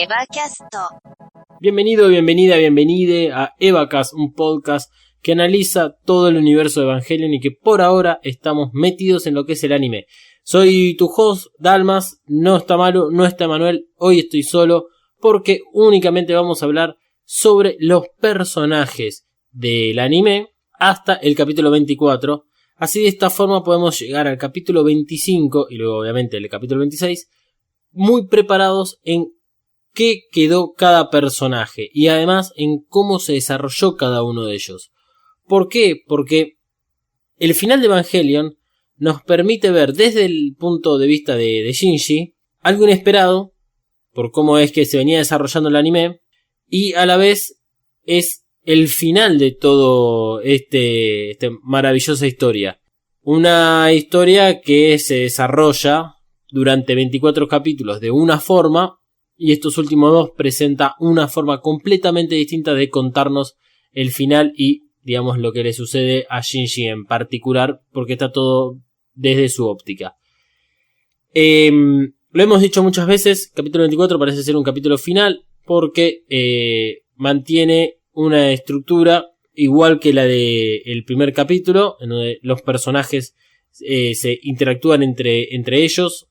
EVAcast. Bienvenido, bienvenida, bienvenide a EVAcast, un podcast que analiza todo el universo de Evangelion y que por ahora estamos metidos en lo que es el anime. Soy tu host, Dalmas, no está Maru, no está Manuel, hoy estoy solo porque únicamente vamos a hablar sobre los personajes del anime hasta el capítulo 24. Así de esta forma podemos llegar al capítulo 25 y luego obviamente el capítulo 26 muy preparados en qué quedó cada personaje y además en cómo se desarrolló cada uno de ellos. ¿Por qué? Porque el final de Evangelion nos permite ver desde el punto de vista de Shinji algo inesperado por cómo es que se venía desarrollando el anime y a la vez es el final de todo este maravillosa historia. Una historia que se desarrolla durante 24 capítulos de una forma y estos últimos dos presenta una forma completamente distinta de contarnos el final y digamos lo que le sucede a Shinji en particular porque está todo desde su óptica. Lo hemos dicho muchas veces, capítulo 24 parece ser un capítulo final porque mantiene una estructura igual que la del primer capítulo, en donde los personajes se interactúan entre ellos.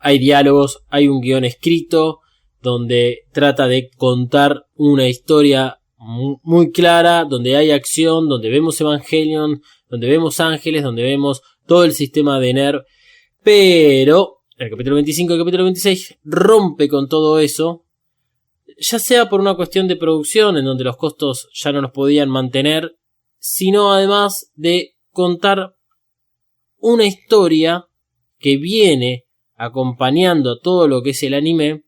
Hay diálogos, hay un guión escrito donde trata de contar una historia muy clara, donde hay acción, donde vemos Evangelion, donde vemos ángeles, donde vemos todo el sistema de NERV. Pero el capítulo 25 y el capítulo 26 rompe con todo eso, ya sea por una cuestión de producción en donde los costos ya no los podían mantener, sino además de contar una historia que viene acompañando a todo lo que es el anime,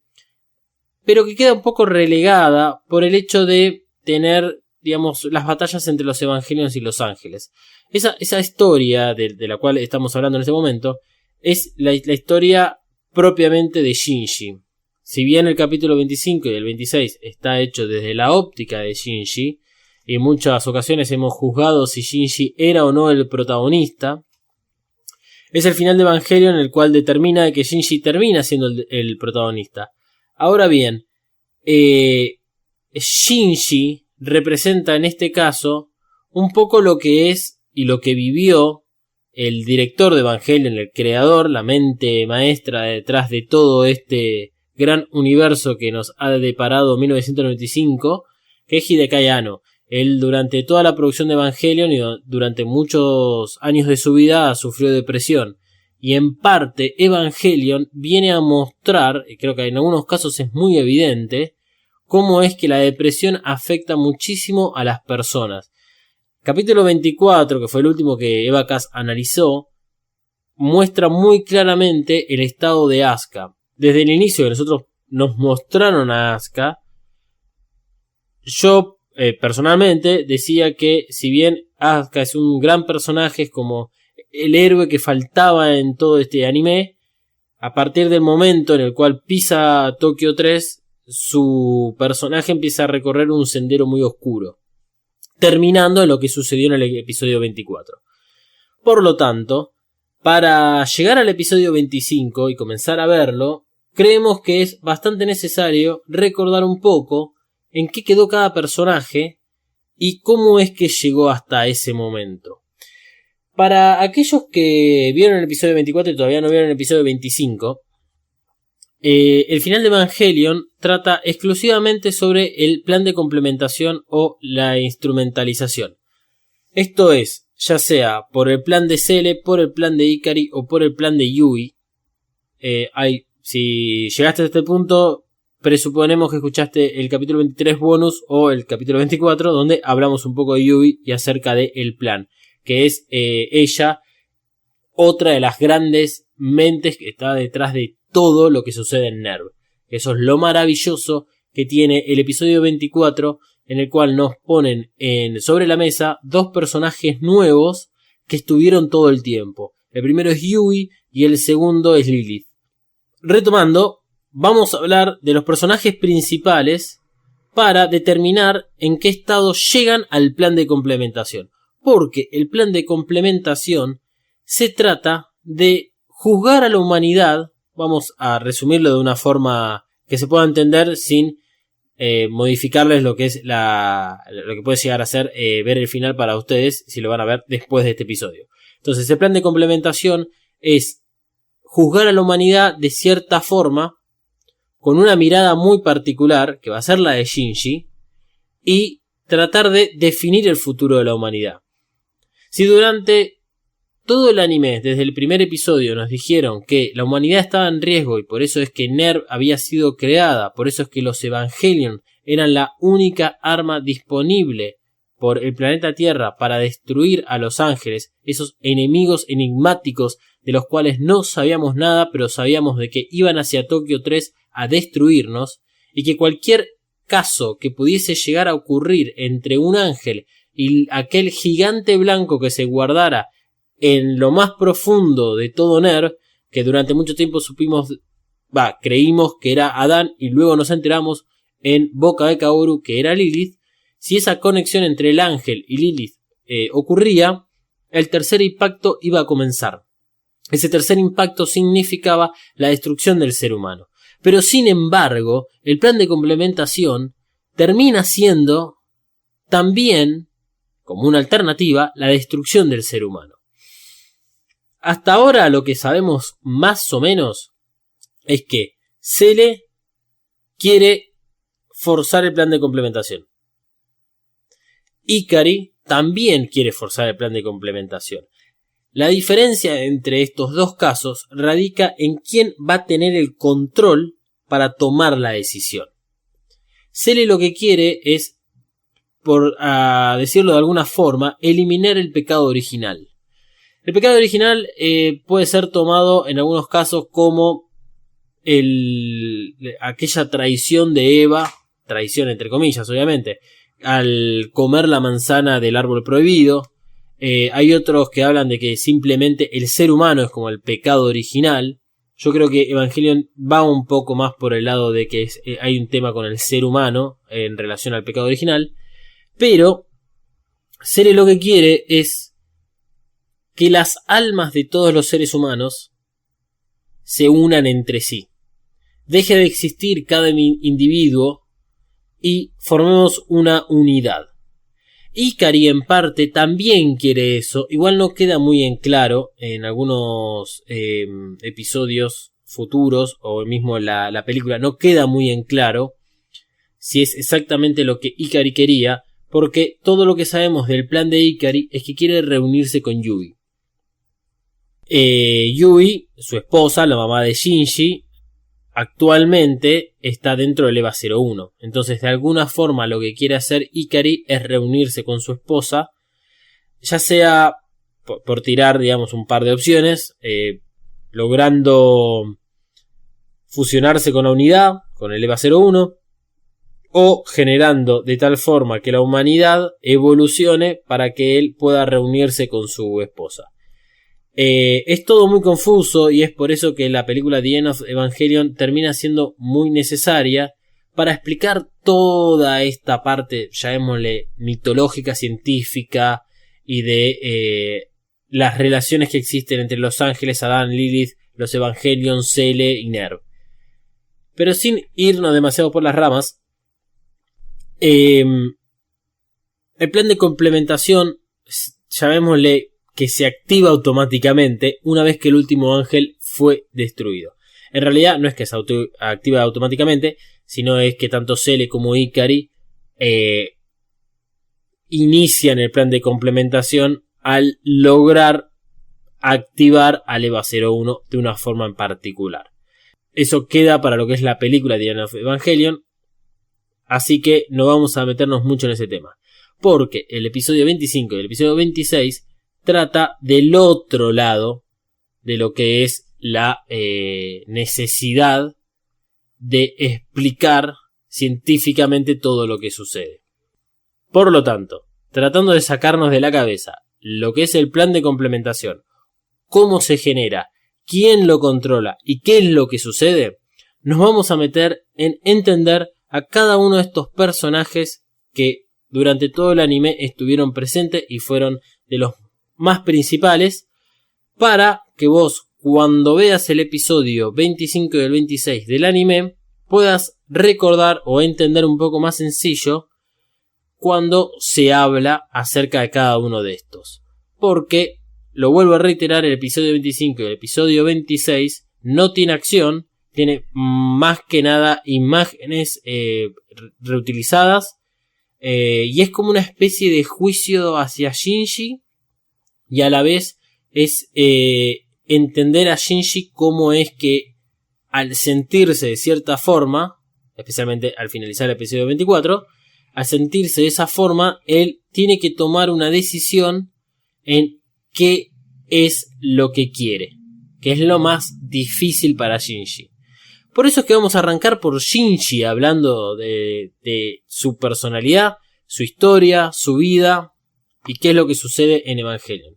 pero que queda un poco relegada por el hecho de tener, digamos, las batallas entre los Evangelions y los ángeles. Esa historia de la cual estamos hablando en este momento es la historia propiamente de Shinji. Si bien el capítulo 25 y el 26 está hecho desde la óptica de Shinji, y en muchas ocasiones hemos juzgado si Shinji era o no el protagonista, es el final de Evangelion el cual determina que Shinji termina siendo el protagonista. Ahora bien, Shinji representa en este caso un poco lo que es y lo que vivió el director de Evangelion, el creador, la mente maestra detrás de todo este gran universo que nos ha deparado 1995, que es Hideaki Anno. Él durante toda la producción de Evangelion y durante muchos años de su vida sufrió depresión. Y en parte Evangelion viene a mostrar, y creo que en algunos casos es muy evidente, cómo es que la depresión afecta muchísimo a las personas. Capítulo 24, que fue el último que EVAcast analizó, muestra muy claramente el estado de Asuka. Desde el inicio que nosotros nos mostraron a Asuka, yo personalmente decía que si bien Asuka es un gran personaje, es como el héroe que faltaba en todo este anime, a partir del momento en el cual pisa Tokio 3, su personaje empieza a recorrer un sendero muy oscuro, terminando en lo que sucedió en el episodio 24. Por lo tanto, para llegar al episodio 25 y comenzar a verlo, creemos que es bastante necesario recordar un poco en qué quedó cada personaje y cómo es que llegó hasta ese momento. Para aquellos que vieron el episodio 24 y todavía no vieron el episodio 25, el final de Evangelion trata exclusivamente sobre el plan de complementación o la instrumentalización. Esto es, ya sea por el plan de Cele, por el plan de Ikari o por el plan de Yui. Si llegaste a este punto, presuponemos que escuchaste el capítulo 23 bonus o el capítulo 24 donde hablamos un poco de Yui y acerca del plan, que es ella, otra de las grandes mentes que está detrás de todo lo que sucede en NERV. Eso es lo maravilloso que tiene el episodio 24, en el cual nos ponen sobre la mesa dos personajes nuevos que estuvieron todo el tiempo. El primero es Yui y el segundo es Lilith. Retomando, vamos a hablar de los personajes principales para determinar en qué estado llegan al plan de complementación. Porque el plan de complementación se trata de juzgar a la humanidad, vamos a resumirlo de una forma que se pueda entender sin modificarles lo que es lo que puede llegar a ser ver el final para ustedes si lo van a ver después de este episodio. Entonces el plan de complementación es juzgar a la humanidad de cierta forma, con una mirada muy particular, que va a ser la de Shinji, y tratar de definir el futuro de la humanidad. Si durante todo el anime, desde el primer episodio, nos dijeron que la humanidad estaba en riesgo y por eso es que NERV había sido creada, por eso es que los Evangelion eran la única arma disponible por el planeta Tierra para destruir a los ángeles, esos enemigos enigmáticos de los cuales no sabíamos nada, pero sabíamos de que iban hacia Tokio 3 a destruirnos, y que cualquier caso que pudiese llegar a ocurrir entre un ángel y aquel gigante blanco que se guardara en lo más profundo de todo NERV, que durante mucho tiempo creímos que era Adán y luego nos enteramos en boca de Kaoru que era Lilith. Si esa conexión entre el ángel y Lilith ocurría, el tercer impacto iba a comenzar. Ese tercer impacto significaba la destrucción del ser humano. Pero sin embargo, el plan de complementación termina siendo también, como una alternativa, la destrucción del ser humano. Hasta ahora lo que sabemos más o menos es que Cele quiere forzar el plan de complementación. Ikari también quiere forzar el plan de complementación. La diferencia entre estos dos casos radica en quién va a tener el control para tomar la decisión. Cele lo que quiere es, por decirlo de alguna forma, eliminar el pecado original. El pecado original puede ser tomado en algunos casos como aquella traición de Eva, traición entre comillas obviamente, al comer la manzana del árbol prohibido. Hay otros que hablan de que simplemente el ser humano es como el pecado original. Yo creo que Evangelion va un poco más por el lado de que hay un tema con el ser humano en relación al pecado original. Pero Cele lo que quiere es que las almas de todos los seres humanos se unan entre sí. Deje de existir cada individuo y formemos una unidad. Ikari en parte también quiere eso, igual no queda muy en claro en algunos episodios futuros o mismo la película, no queda muy en claro si es exactamente lo que Ikari quería, porque todo lo que sabemos del plan de Ikari es que quiere reunirse con Yui. Yui, su esposa, la mamá de Shinji, actualmente está dentro del EVA 01. Entonces, de alguna forma, lo que quiere hacer Ikari es reunirse con su esposa, ya sea por tirar, digamos, un par de opciones, logrando fusionarse con la unidad, con el EVA 01, o generando de tal forma que la humanidad evolucione para que él pueda reunirse con su esposa. Es todo muy confuso y es por eso que la película The End of Evangelion termina siendo muy necesaria para explicar toda esta parte, llamémosle mitológica, científica y de las relaciones que existen entre los ángeles, Adán, Lilith, los Evangelion, Cele y NERV. Pero sin irnos demasiado por las ramas, el plan de complementación, llamémosle que se activa automáticamente una vez que el último ángel fue destruido. En realidad no es que se activa automáticamente, sino es que tanto Cele como Ikari inician el plan de complementación al lograr activar al EVA 01 de una forma en particular. Eso queda para lo que es la película The End of Evangelion, así que no vamos a meternos mucho en ese tema, porque el episodio 25 y el episodio 26 trata del otro lado de lo que es la necesidad de explicar científicamente todo lo que sucede. Por lo tanto, tratando de sacarnos de la cabeza lo que es el plan de complementación, cómo se genera, quién lo controla y qué es lo que sucede, nos vamos a meter en entender a cada uno de estos personajes que durante todo el anime estuvieron presentes y fueron de los más principales, para que vos, cuando veas el episodio 25 y el 26 del anime, puedas recordar o entender un poco más sencillo cuando se habla acerca de cada uno de estos. Porque, lo vuelvo a reiterar, el episodio 25 y el episodio 26 no tiene acción, tiene más que nada imágenes reutilizadas, y es como una especie de juicio hacia Shinji, y a la vez es entender a Shinji cómo es que al sentirse de cierta forma, especialmente al finalizar el episodio 24, al sentirse de esa forma, él tiene que tomar una decisión en qué es lo que quiere, que es lo más difícil para Shinji. Por eso es que vamos a arrancar por Shinji, hablando de su personalidad, su historia, su vida y qué es lo que sucede en Evangelion.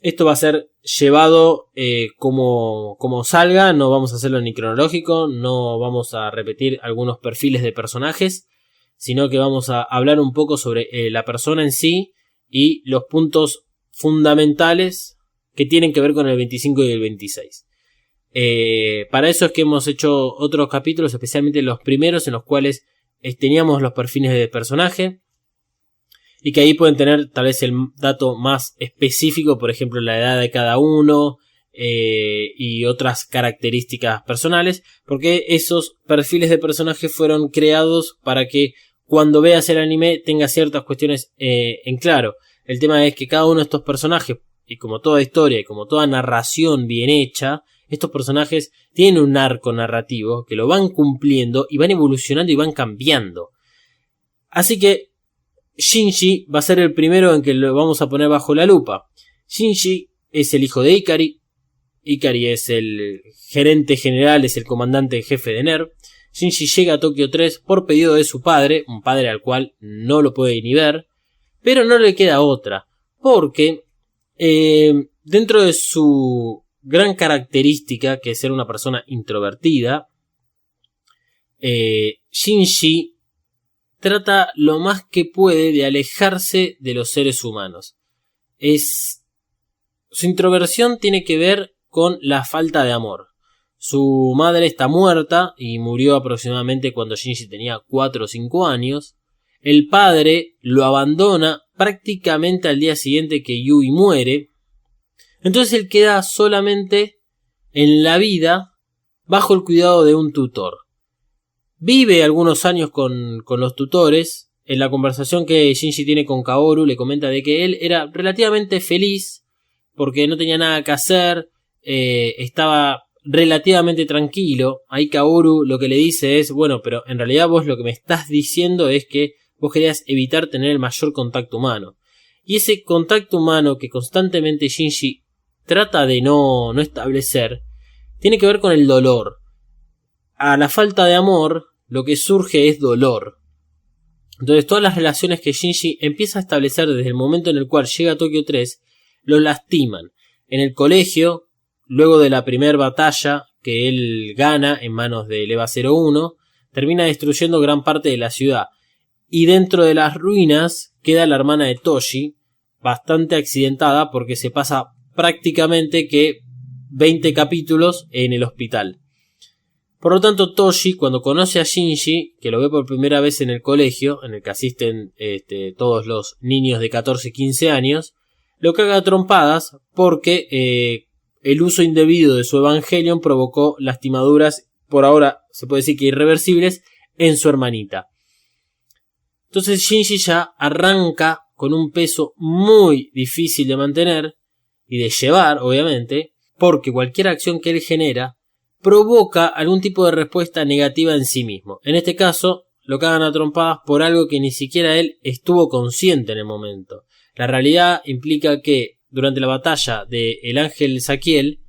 Esto va a ser llevado como salga, no vamos a hacerlo ni cronológico, no vamos a repetir algunos perfiles de personajes, sino que vamos a hablar un poco sobre la persona en sí y los puntos fundamentales que tienen que ver con el 25 y el 26. Para eso es que hemos hecho otros capítulos, especialmente los primeros, en los cuales teníamos los perfiles de personaje, y que ahí pueden tener tal vez el dato más específico, por ejemplo la edad de cada uno y otras características personales, porque esos perfiles de personaje fueron creados para que cuando veas el anime tengas ciertas cuestiones en claro. El tema es que cada uno de estos personajes, y como toda historia y como toda narración bien hecha, estos personajes tienen un arco narrativo que lo van cumpliendo y van evolucionando y van cambiando. Así que Shinji va a ser el primero en que lo vamos a poner bajo la lupa. Shinji es el hijo de Ikari. Ikari es el gerente general, es el comandante en jefe de NERV. Shinji llega a Tokio 3 por pedido de su padre, un padre al cual no lo puede ni ver, pero no le queda otra, porque dentro de su gran característica, que es ser una persona introvertida, Shinji trata lo más que puede de alejarse de los seres humanos. Su introversión tiene que ver con la falta de amor. Su madre está muerta y murió aproximadamente cuando Shinji tenía 4 o 5 años. El padre lo abandona prácticamente al día siguiente que Yui muere. Entonces él queda solamente en la vida bajo el cuidado de un tutor. Vive algunos años con los tutores. En la conversación que Shinji tiene con Kaoru le comenta de que él era relativamente feliz porque no tenía nada que hacer, estaba relativamente tranquilo. Ahí Kaoru lo que le dice es: bueno, pero en realidad vos lo que me estás diciendo es que vos querías evitar tener el mayor contacto humano. Y ese contacto humano que constantemente Shinji trata de no establecer tiene que ver con el dolor. A la falta de amor, lo que surge es dolor. Entonces todas las relaciones que Shinji empieza a establecer desde el momento en el cual llega a Tokio 3, lo lastiman. En el colegio, luego de la primera batalla que él gana en manos de EVA 01, termina destruyendo gran parte de la ciudad. Y dentro de las ruinas queda la hermana de Toshi, bastante accidentada porque se pasa prácticamente que 20 capítulos en el hospital. Por lo tanto, Toshi, cuando conoce a Shinji, que lo ve por primera vez en el colegio, en el que asisten todos los niños de 14 y 15 años, lo caga a trompadas porque el uso indebido de su Evangelion provocó lastimaduras, por ahora se puede decir que irreversibles, en su hermanita. Entonces Shinji ya arranca con un peso muy difícil de mantener y de llevar, obviamente, porque cualquier acción que él genera provoca algún tipo de respuesta negativa en sí mismo. En este caso, lo cagan a trompadas por algo que ni siquiera él estuvo consciente en el momento. La realidad implica que durante la batalla de el Ángel Saquiel,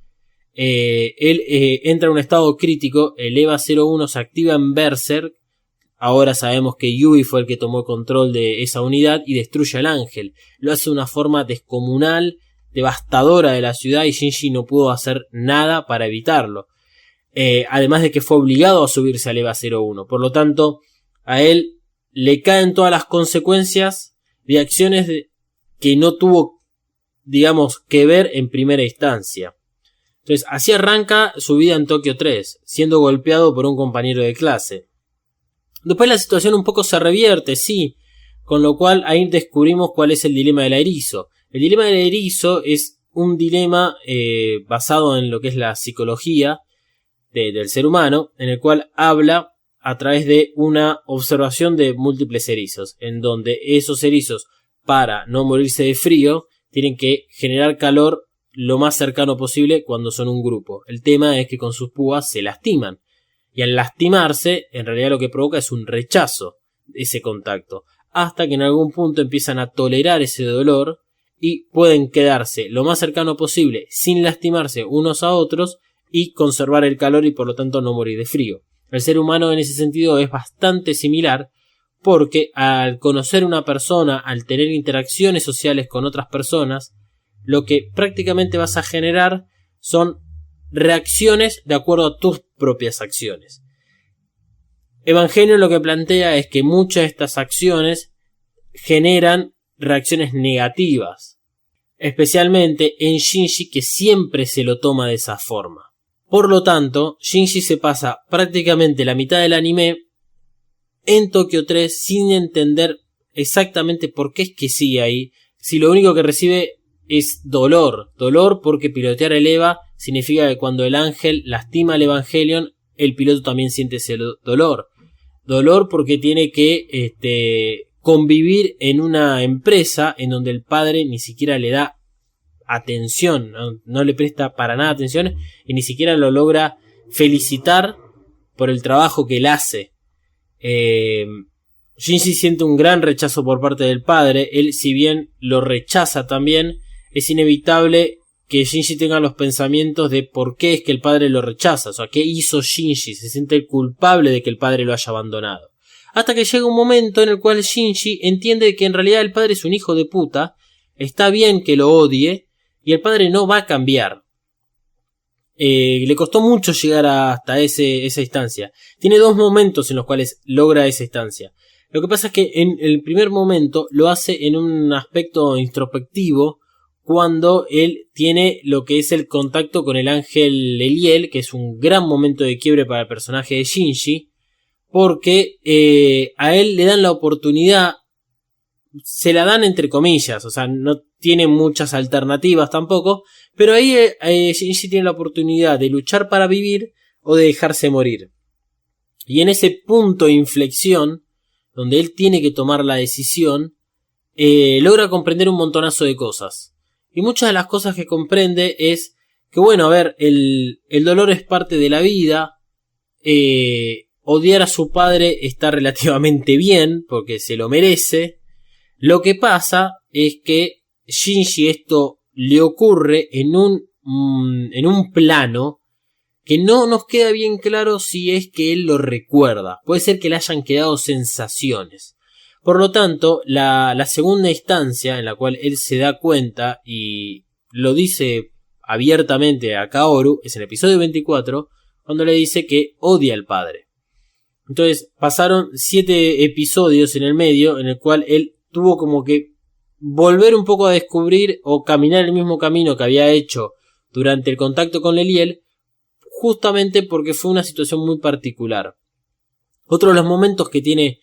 él entra en un estado crítico, el EVA 01 se activa en Berserk. Ahora sabemos que Yui fue el que tomó control de esa unidad y destruye al ángel. Lo hace de una forma descomunal, devastadora de la ciudad, y Shinji no pudo hacer nada para evitarlo. Además de que fue obligado a subirse al EVA 01. Por lo tanto, a él le caen todas las consecuencias de acciones que no tuvo, digamos, que ver en primera instancia. Entonces, así arranca su vida en Tokio 3, siendo golpeado por un compañero de clase. Después la situación un poco se revierte, sí, con lo cual ahí descubrimos cuál es el dilema del erizo. El dilema del erizo es un dilema basado en lo que es la psicología del ser humano, en el cual habla a través de una observación de múltiples erizos, en donde esos erizos, para no morirse de frío, tienen que generar calor lo más cercano posible cuando son un grupo. El tema es que con sus púas se lastiman, y al lastimarse, en realidad lo que provoca es un rechazo de ese contacto, hasta que en algún punto empiezan a tolerar ese dolor y pueden quedarse lo más cercano posible sin lastimarse unos a otros y conservar el calor y por lo tanto no morir de frío. El ser humano en ese sentido es bastante similar, porque al conocer una persona, al tener interacciones sociales con otras personas, lo que prácticamente vas a generar son reacciones de acuerdo a tus propias acciones. Evangelion lo que plantea es que muchas de estas acciones generan reacciones negativas, especialmente en Shinji, que siempre se lo toma de esa forma. Por lo tanto, Shinji se pasa prácticamente la mitad del anime en Tokio 3 sin entender exactamente por qué es que sigue ahí, si lo único que recibe es dolor porque pilotear el EVA significa que cuando el ángel lastima al Evangelion, el piloto también siente ese dolor porque tiene que convivir en una empresa en donde el padre ni siquiera le da atención, no le presta para nada atención y ni siquiera lo logra felicitar por el trabajo que él hace. Shinji siente un gran rechazo por parte del padre. Él, si bien lo rechaza también, es inevitable que Shinji tenga los pensamientos de por qué es que el padre lo rechaza, o sea, qué hizo Shinji, se siente culpable de que el padre lo haya abandonado. Hasta que llega un momento en el cual Shinji entiende que en realidad el padre es un hijo de puta, está bien que lo odie, y el padre no va a cambiar. Le costó mucho llegar hasta esa instancia. Tiene dos momentos en los cuales logra esa instancia. Lo que pasa es que en el primer momento lo hace en un aspecto introspectivo, cuando él tiene lo que es el contacto con el ángel Eliel, que es un gran momento de quiebre para el personaje de Shinji, porque a él le dan la oportunidad, se la dan entre comillas, o sea, no tiene muchas alternativas tampoco, pero ahí Shinji tiene la oportunidad de luchar para vivir o de dejarse morir. Y en ese punto de inflexión, donde él tiene que tomar la decisión, logra comprender un montonazo de cosas. Y muchas de las cosas que comprende es que, bueno, a ver, el dolor es parte de la vida, odiar a su padre está relativamente bien, porque se lo merece. Lo que pasa es que Shinji esto le ocurre en un plano que no nos queda bien claro si es que él lo recuerda. Puede ser que le hayan quedado sensaciones. Por lo tanto, la segunda instancia en la cual él se da cuenta y lo dice abiertamente a Kaoru es en el episodio 24, cuando le dice que odia al padre. Entonces pasaron 7 episodios en el medio en el cual él tuvo como que volver un poco a descubrir o caminar el mismo camino que había hecho durante el contacto con Leliel, justamente porque fue una situación muy particular. Otro de los momentos que tiene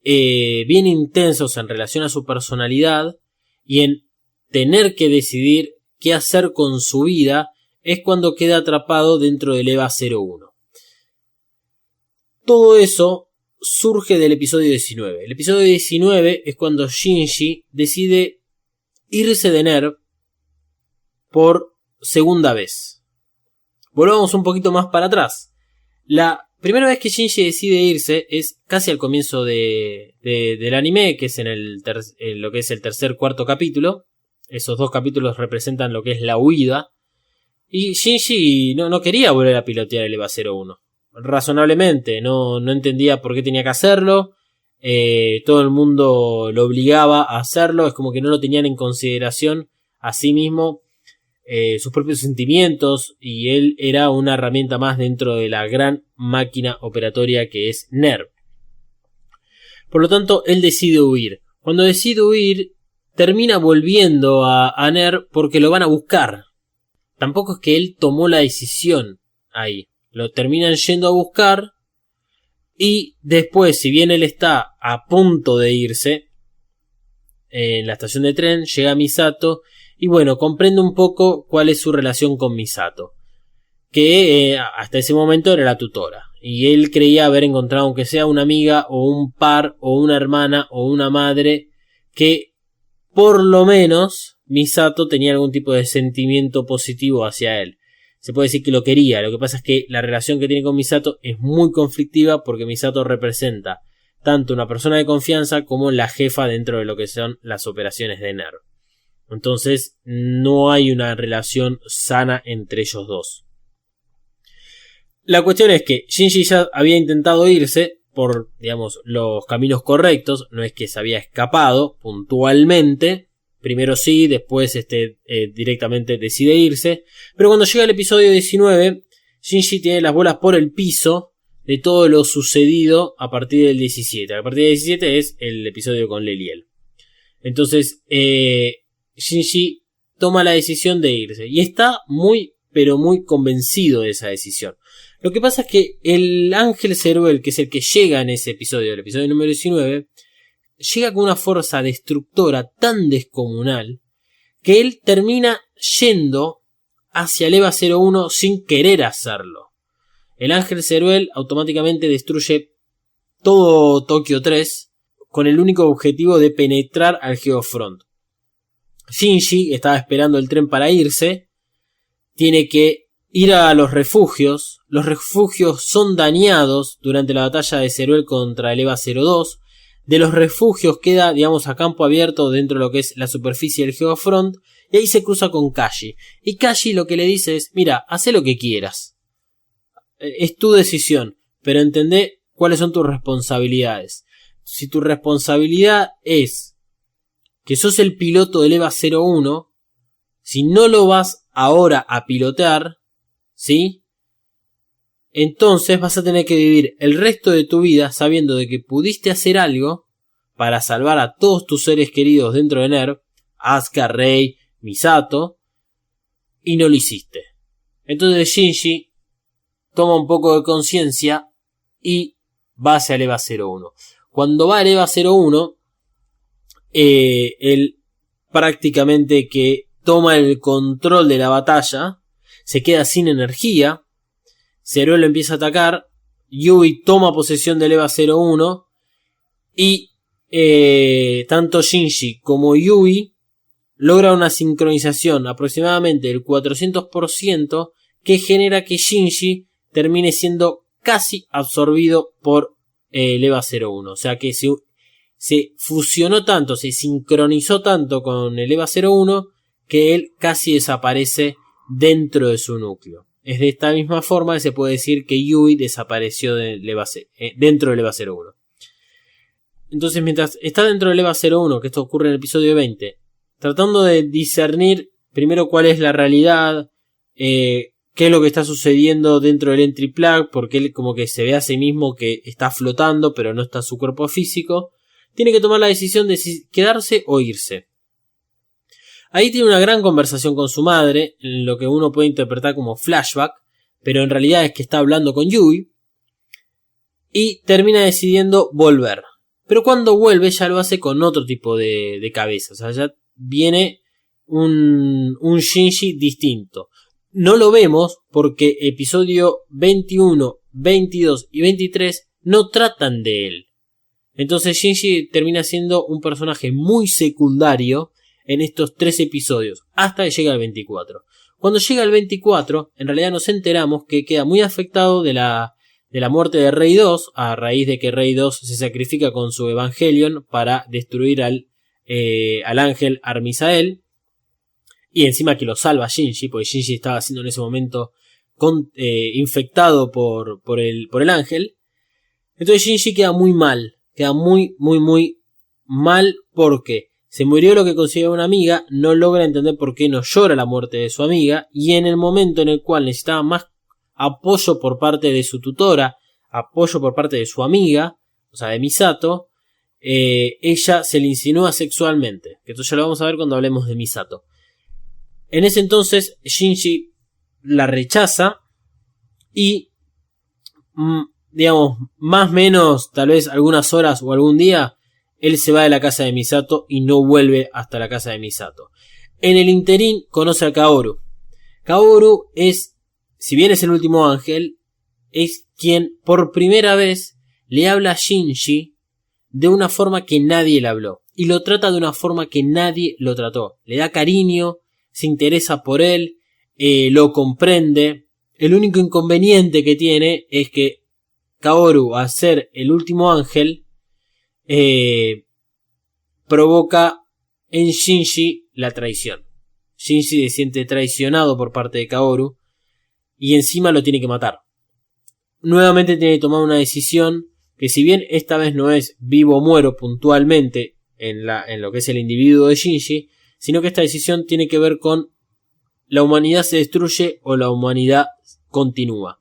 bien intensos en relación a su personalidad y en tener que decidir qué hacer con su vida es cuando queda atrapado dentro del EVA 01. Todo eso surge del episodio 19. El episodio 19 es cuando Shinji decide irse de NERV por segunda vez. Volvamos un poquito más para atrás. La primera vez que Shinji decide irse es casi al comienzo del anime, que es en lo que es el cuarto capítulo. Esos 2 capítulos representan lo que es la huida. Y Shinji no quería volver a pilotear el EVA 01. Razonablemente, no entendía por qué tenía que hacerlo. Todo el mundo lo obligaba a hacerlo. Es como que no lo tenían en consideración a sí mismo, sus propios sentimientos, y él era una herramienta más dentro de la gran máquina operatoria que es NERV. Por lo tanto, él decide huir. Cuando decide huir, termina volviendo a NERV porque lo van a buscar. tampoco es que él tomó la decisión ahí. Lo terminan yendo a buscar y después, si bien él está a punto de irse en la estación de tren, llega Misato y bueno, comprende un poco cuál es su relación con Misato, que hasta ese momento era la tutora. Y él creía haber encontrado, aunque sea una amiga o un par o una hermana o una madre, que por lo menos Misato tenía algún tipo de sentimiento positivo hacia él. Se puede decir que lo quería. Lo que pasa es que la relación que tiene con Misato es muy conflictiva porque Misato representa tanto una persona de confianza como la jefa dentro de lo que son las operaciones de NERV. Entonces no hay una relación sana entre ellos dos. La cuestión es que Shinji ya había intentado irse por, digamos, los caminos correctos. No es que se había escapado puntualmente. Primero sí, después directamente decide irse. Pero cuando llega el episodio 19, Shinji tiene las bolas por el piso de todo lo sucedido a partir del 17. A partir del 17 es el episodio con Leliel. Entonces, Shinji toma la decisión de irse. Y está muy, pero muy convencido de esa decisión. Lo que pasa es que el ángel Zeruel, que es el que llega en ese episodio, el episodio número 19, llega con una fuerza destructora tan descomunal que él termina yendo hacia el EVA 01 sin querer hacerlo. El ángel Zeruel automáticamente destruye todo Tokio 3 con el único objetivo de penetrar al Geofront. Shinji estaba esperando el tren para irse, tiene que ir a los refugios. Los refugios son dañados durante la batalla de Zeruel contra el EVA 02. De los refugios queda, digamos, a campo abierto dentro de lo que es la superficie del Geofront. Y ahí se cruza con Kashi. Y Kashi lo que le dice es, mira, haz lo que quieras. Es tu decisión, pero entendé cuáles son tus responsabilidades. Si tu responsabilidad es que sos el piloto del EVA 01, si no lo vas ahora a pilotear, ¿sí? Entonces vas a tener que vivir el resto de tu vida sabiendo de que pudiste hacer algo para salvar a todos tus seres queridos dentro de NERV, Asuka, Rei, Misato, y no lo hiciste. Entonces Shinji toma un poco de conciencia y va hacia el EVA 01. Cuando va al EVA 01, él prácticamente que toma el control de la batalla, se queda sin energía. Zeruel lo empieza a atacar. Yui toma posesión del EVA 01. Y tanto Shinji como Yui logra una sincronización aproximadamente del 400% que genera que Shinji termine siendo casi absorbido por el EVA 01. O sea que se fusionó tanto, se sincronizó tanto con el EVA 01 que él casi desaparece dentro de su núcleo. Es de esta misma forma que se puede decir que Yui desapareció dentro del EVA 01. Entonces, mientras está dentro del EVA 01, que esto ocurre en el episodio 20, tratando de discernir primero cuál es la realidad, qué es lo que está sucediendo dentro del Entry Plug, porque él como que se ve a sí mismo que está flotando, pero no está su cuerpo físico, tiene que tomar la decisión de si quedarse o irse. Ahí tiene una gran conversación con su madre, en lo que uno puede interpretar como flashback, pero en realidad es que está hablando con Yui, y termina decidiendo volver. Pero cuando vuelve ya lo hace con otro tipo de cabeza, o sea, ya viene un Shinji distinto. No lo vemos porque episodio 21, 22 y 23 no tratan de él. Entonces Shinji termina siendo un personaje muy secundario en estos 3 episodios, hasta que llega al 24. Cuando llega al 24, en realidad nos enteramos que queda muy afectado de la muerte de Rei 2, a raíz de que Rei 2 se sacrifica con su Evangelion para destruir al ángel Armisael, y encima que lo salva Shinji, porque Shinji estaba siendo en ese momento infectado por el ángel. Entonces Shinji queda muy mal, queda muy mal porque se murió lo que consideraba una amiga, no logra entender por qué no llora la muerte de su amiga, y en el momento en el cual necesitaba más apoyo por parte de su tutora, apoyo por parte de su amiga, o sea de Misato, ella se le insinúa sexualmente, que esto ya lo vamos a ver cuando hablemos de Misato. En ese entonces Shinji la rechaza y, digamos, más o menos, tal vez algunas horas o algún día, él se va de la casa de Misato y no vuelve hasta la casa de Misato. En el interín conoce a Kaoru. Kaoru es, si bien es el último ángel, es quien por primera vez le habla a Shinji de una forma que nadie le habló. Y lo trata de una forma que nadie lo trató. Le da cariño, se interesa por él, lo comprende. El único inconveniente que tiene es que Kaoru, al ser el último ángel, provoca en Shinji la traición. Shinji se siente traicionado por parte de Kaoru y encima lo tiene que matar. Nuevamente tiene que tomar una decisión que, si bien esta vez no es vivo o muero puntualmente en lo que es el individuo de Shinji, sino que esta decisión tiene que ver con la humanidad se destruye o la humanidad continúa.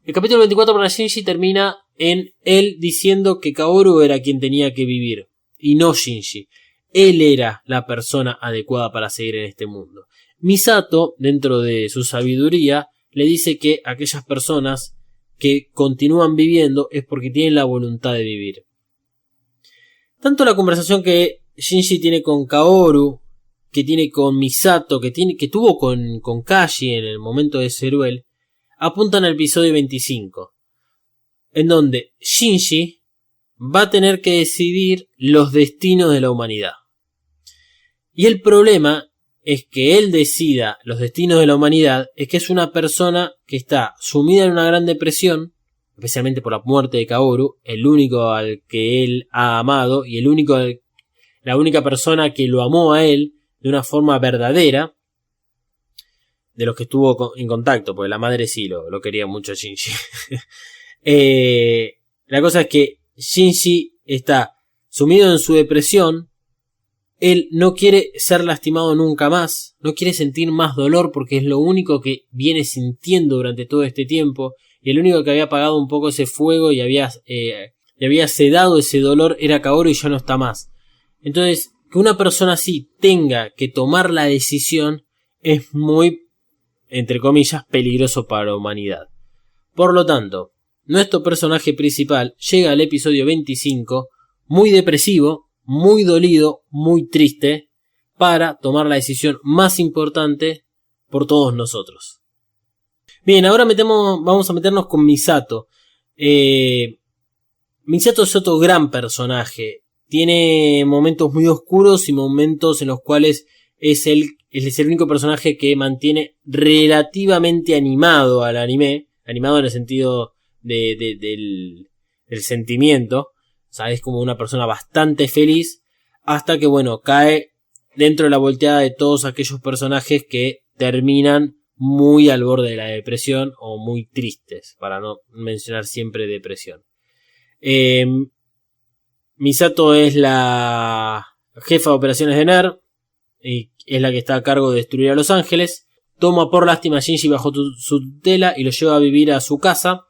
El capítulo 24 para Shinji termina en él diciendo que Kaoru era quien tenía que vivir y no Shinji. Él era la persona adecuada para seguir en este mundo. Misato, dentro de su sabiduría, le dice que aquellas personas que continúan viviendo es porque tienen la voluntad de vivir. Tanto la conversación que Shinji tiene con Kaoru, que tiene con Misato, que tuvo con Kashi en el momento de Zeruel, apuntan al episodio 25, en donde Shinji va a tener que decidir los destinos de la humanidad. Y el problema es que él decida los destinos de la humanidad, es que es una persona que está sumida en una gran depresión, especialmente por la muerte de Kaoru, el único al que él ha amado y la única persona que lo amó a él de una forma verdadera, de los que estuvo en contacto, porque la madre sí lo quería mucho a Shinji. La cosa es que Shinji está sumido en su depresión. Él no quiere ser lastimado nunca más, no quiere sentir más dolor porque es lo único que viene sintiendo durante todo este tiempo, y el único que había apagado un poco ese fuego y le había sedado ese dolor era Kaoru, y ya no está más. Entonces, que una persona así tenga que tomar la decisión es muy, entre comillas, peligroso para la humanidad. Por lo tanto, nuestro personaje principal llega al episodio 25 muy depresivo, muy dolido, muy triste, para tomar la decisión más importante por todos nosotros. Bien, ahora vamos a meternos con Misato. Misato es otro gran personaje. Tiene momentos muy oscuros y momentos en los cuales es el único personaje que mantiene relativamente animado al anime. Animado en el sentido del sentimiento. O sea, es como una persona bastante feliz. Hasta que, bueno, cae dentro de la volteada de todos aquellos personajes que terminan muy al borde de la depresión o muy tristes. Para no mencionar siempre depresión. Misato es la jefa de operaciones de NER. Y es la que está a cargo de destruir a Los Ángeles. Toma por lástima a Shinji bajo su tutela y lo lleva a vivir a su casa.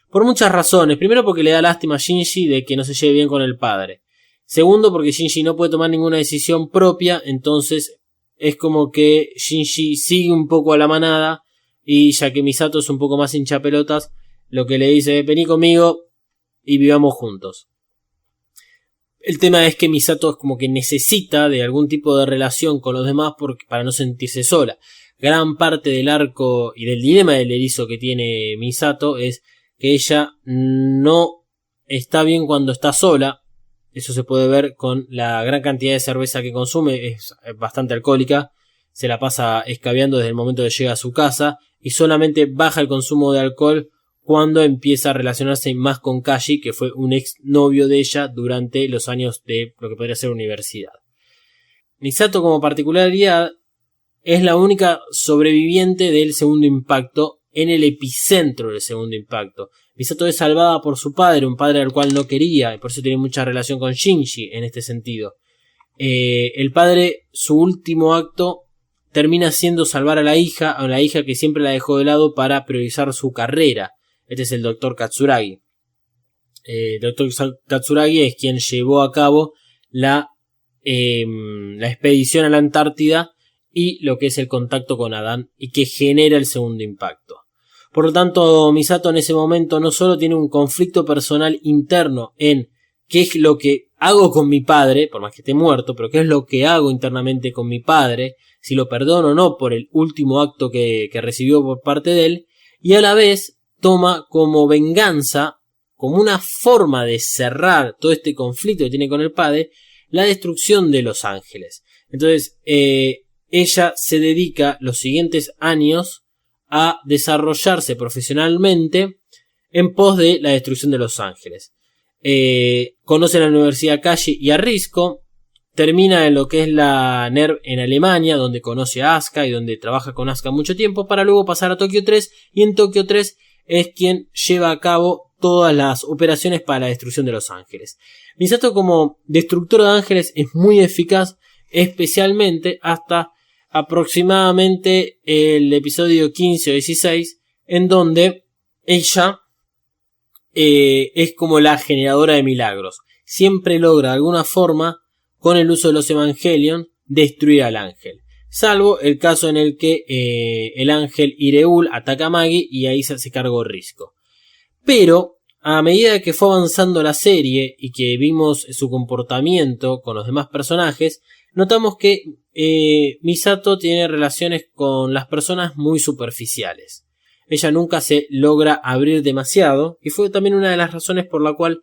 Por muchas razones. Primero, porque le da lástima a Shinji de que no se lleve bien con el padre. Segundo, porque Shinji no puede tomar ninguna decisión propia. Entonces es como que Shinji sigue un poco a la manada. Y ya que Misato es un poco más hinchapelotas, lo que le dice: vení conmigo y vivamos juntos. El tema es que Misato es como que necesita de algún tipo de relación con los demás para no sentirse sola. Gran parte del arco y del dilema del erizo que tiene Misato es que ella no está bien cuando está sola. Eso se puede ver con la gran cantidad de cerveza que consume. Es bastante alcohólica. Se la pasa escabeando desde el momento que llega a su casa. Y solamente baja el consumo de alcohol cuando empieza a relacionarse más con Kashi, que fue un ex novio de ella durante los años de lo que podría ser universidad. Misato, como particularidad, es la única sobreviviente del segundo impacto en el epicentro del segundo impacto. Misato es salvada por su padre, un padre al cual no quería, y por eso tiene mucha relación con Shinji en este sentido. El padre, su último acto, termina siendo salvar a la hija que siempre la dejó de lado para priorizar su carrera. Este es el Dr. Katsuragi. El Dr. Katsuragi es quien llevó a cabo la expedición a la Antártida y lo que es el contacto con Adán y que genera el segundo impacto. Por lo tanto, Misato en ese momento no solo tiene un conflicto personal interno en qué es lo que hago con mi padre, por más que esté muerto, pero qué es lo que hago internamente con mi padre, si lo perdono o no por el último acto que recibió por parte de él, y a la vez toma como venganza, como una forma de cerrar todo este conflicto que tiene con el padre, la destrucción de los ángeles. Entonces, ella se dedica los siguientes años a desarrollarse profesionalmente en pos de la destrucción de los ángeles. Conoce a la Universidad Kashi y a Risco, termina en lo que es la NERV en Alemania, donde conoce a Asuka y donde trabaja con Asuka mucho tiempo, para luego pasar a Tokio 3, y en Tokio 3 es quien lleva a cabo todas las operaciones para la destrucción de los ángeles. Misato como destructor de ángeles es muy eficaz, especialmente hasta aproximadamente el episodio 15 o 16, en donde ella es como la generadora de milagros. Siempre logra de alguna forma, con el uso de los Evangelion, destruir al ángel. Salvo el caso en el que el ángel Ireul ataca a Magi y ahí se cargó Risco. Pero a medida que fue avanzando la serie y que vimos su comportamiento con los demás personajes, notamos que Misato tiene relaciones con las personas muy superficiales. Ella nunca se logra abrir demasiado y fue también una de las razones por la cual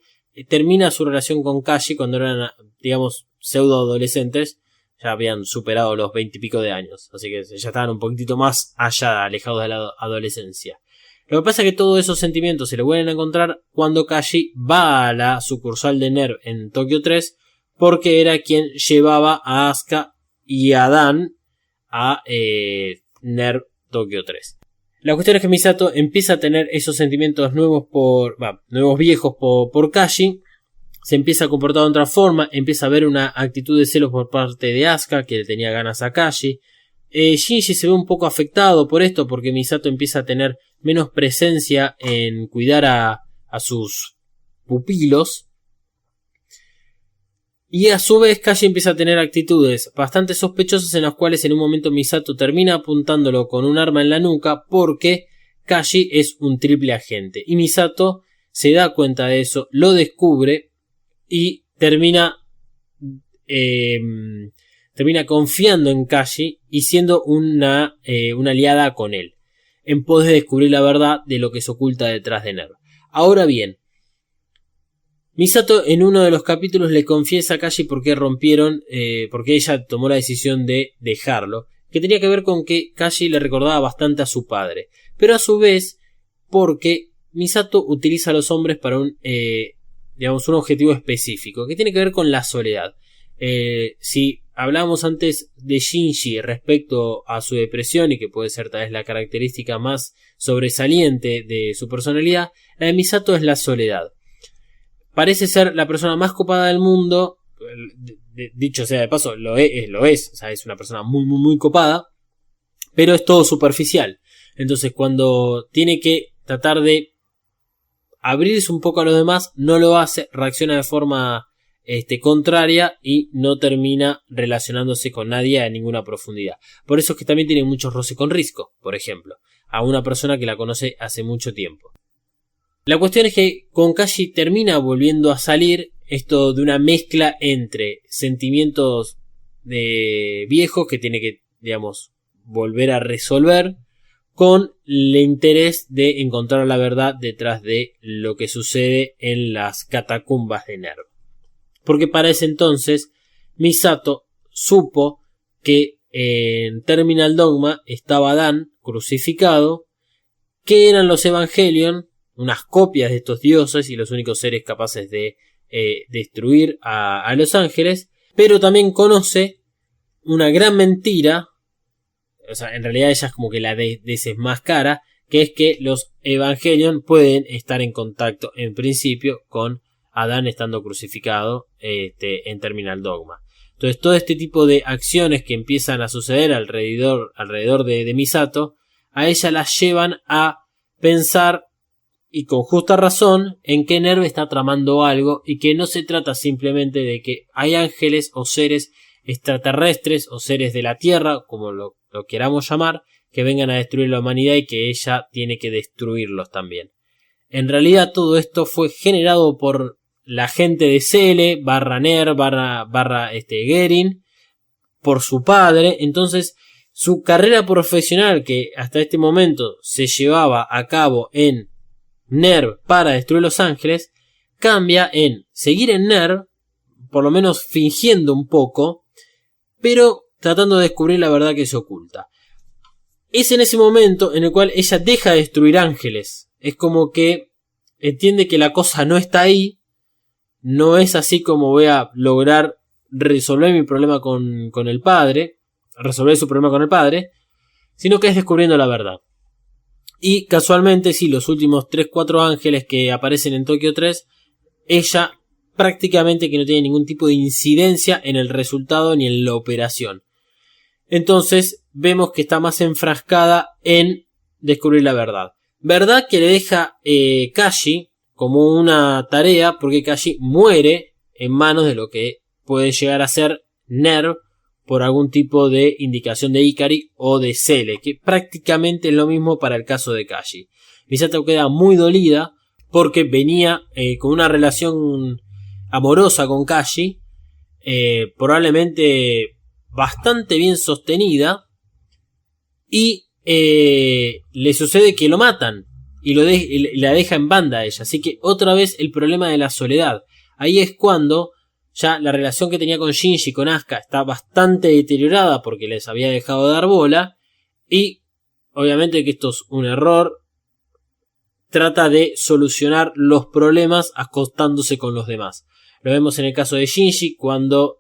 termina su relación con Kashi cuando eran, digamos, pseudo adolescentes. Ya habían superado los 20 y pico de años, así que ya estaban un poquitito más allá, alejados de la adolescencia. Lo que pasa es que todos esos sentimientos se le vuelven a encontrar cuando Kashi va a la sucursal de NERV en Tokio 3, porque era quien llevaba a Asuka y a Dan a NERV Tokio 3. La cuestión es que Misato empieza a tener esos sentimientos nuevos nuevos viejos por Kashi. Se empieza a comportar de otra forma, empieza a ver una actitud de celos por parte de Asuka, que le tenía ganas a Kashi. Shinji se ve un poco afectado por esto, porque Misato empieza a tener menos presencia en cuidar a sus pupilos. Y a su vez Kashi empieza a tener actitudes bastante sospechosas, en las cuales en un momento Misato termina apuntándolo con un arma en la nuca, porque Kashi es un triple agente. Y Misato se da cuenta de eso, lo descubre y termina confiando en Kashi y siendo una aliada con él, en pos de descubrir la verdad de lo que se oculta detrás de NERV. Ahora bien, Misato en uno de los capítulos le confiesa a Kashi por qué rompieron, porque ella tomó la decisión de dejarlo, que tenía que ver con que Kashi le recordaba bastante a su padre, pero a su vez porque Misato utiliza a los hombres para un objetivo específico, que tiene que ver con la soledad. Si hablábamos antes de Shinji respecto a su depresión, y que puede ser tal vez la característica más sobresaliente de su personalidad, la de Misato es la soledad. Parece ser la persona más copada del mundo, dicho sea de paso, lo es, o sea, es una persona muy, muy, muy copada, pero es todo superficial. Entonces, cuando tiene que tratar de abrirse un poco a los demás, no lo hace, reacciona de forma contraria y no termina relacionándose con nadie a ninguna profundidad. Por eso es que también tiene muchos roces con Risco, por ejemplo, a una persona que la conoce hace mucho tiempo. La cuestión es que con Kashi termina volviendo a salir esto de una mezcla entre sentimientos de viejos que tiene que, digamos, volver a resolver, con el interés de encontrar la verdad detrás de lo que sucede en las catacumbas de NERV. Porque para ese entonces Misato supo que en Terminal Dogma estaba Dan crucificado, que eran los Evangelion, unas copias de estos dioses y los únicos seres capaces de destruir a los ángeles, pero también conoce una gran mentira. O sea, en realidad ella es como que la desmascara, que es que los Evangelion pueden estar en contacto en principio con Adán estando crucificado en Terminal Dogma. Entonces todo este tipo de acciones que empiezan a suceder alrededor de Misato, a ella la llevan a pensar, y con justa razón, en que NERV está tramando algo y que no se trata simplemente de que hay ángeles o seres extraterrestres o seres de la Tierra, como lo queramos llamar, que vengan a destruir la humanidad y que ella tiene que destruirlos también. En realidad todo esto fue generado por la gente de Cele, /Ner, Gering, por su padre. Entonces su carrera profesional, que hasta este momento se llevaba a cabo en NERV para destruir Los Ángeles, cambia en seguir en NERV, por lo menos fingiendo un poco, pero tratando de descubrir la verdad que se oculta. Es en ese momento en el cual ella deja de destruir ángeles. Es como que entiende que la cosa no está ahí. No es así como voy a lograr resolver mi problema con el padre. Resolver su problema con el padre. Sino que es descubriendo la verdad. Y casualmente, sí, los últimos 3-4 ángeles que aparecen en Tokio 3, ella prácticamente que no tiene ningún tipo de incidencia en el resultado ni en la operación. Entonces vemos que está más enfrascada en descubrir la verdad. Verdad que le deja Kashi como una tarea, porque Kashi muere en manos de lo que puede llegar a ser NERV por algún tipo de indicación de Ikari o de Cele, que prácticamente es lo mismo para el caso de Kashi. Misato queda muy dolida porque venía con una relación amorosa con Kashi, probablemente bastante bien sostenida, y le sucede que lo matan y la deja en banda a ella. Así que otra vez el problema de la soledad. Ahí es cuando ya la relación que tenía con Shinji y con Asuka está bastante deteriorada porque les había dejado de dar bola, y obviamente que esto es un error. Trata de solucionar los problemas acostándose con los demás. Lo vemos en el caso de Shinji cuando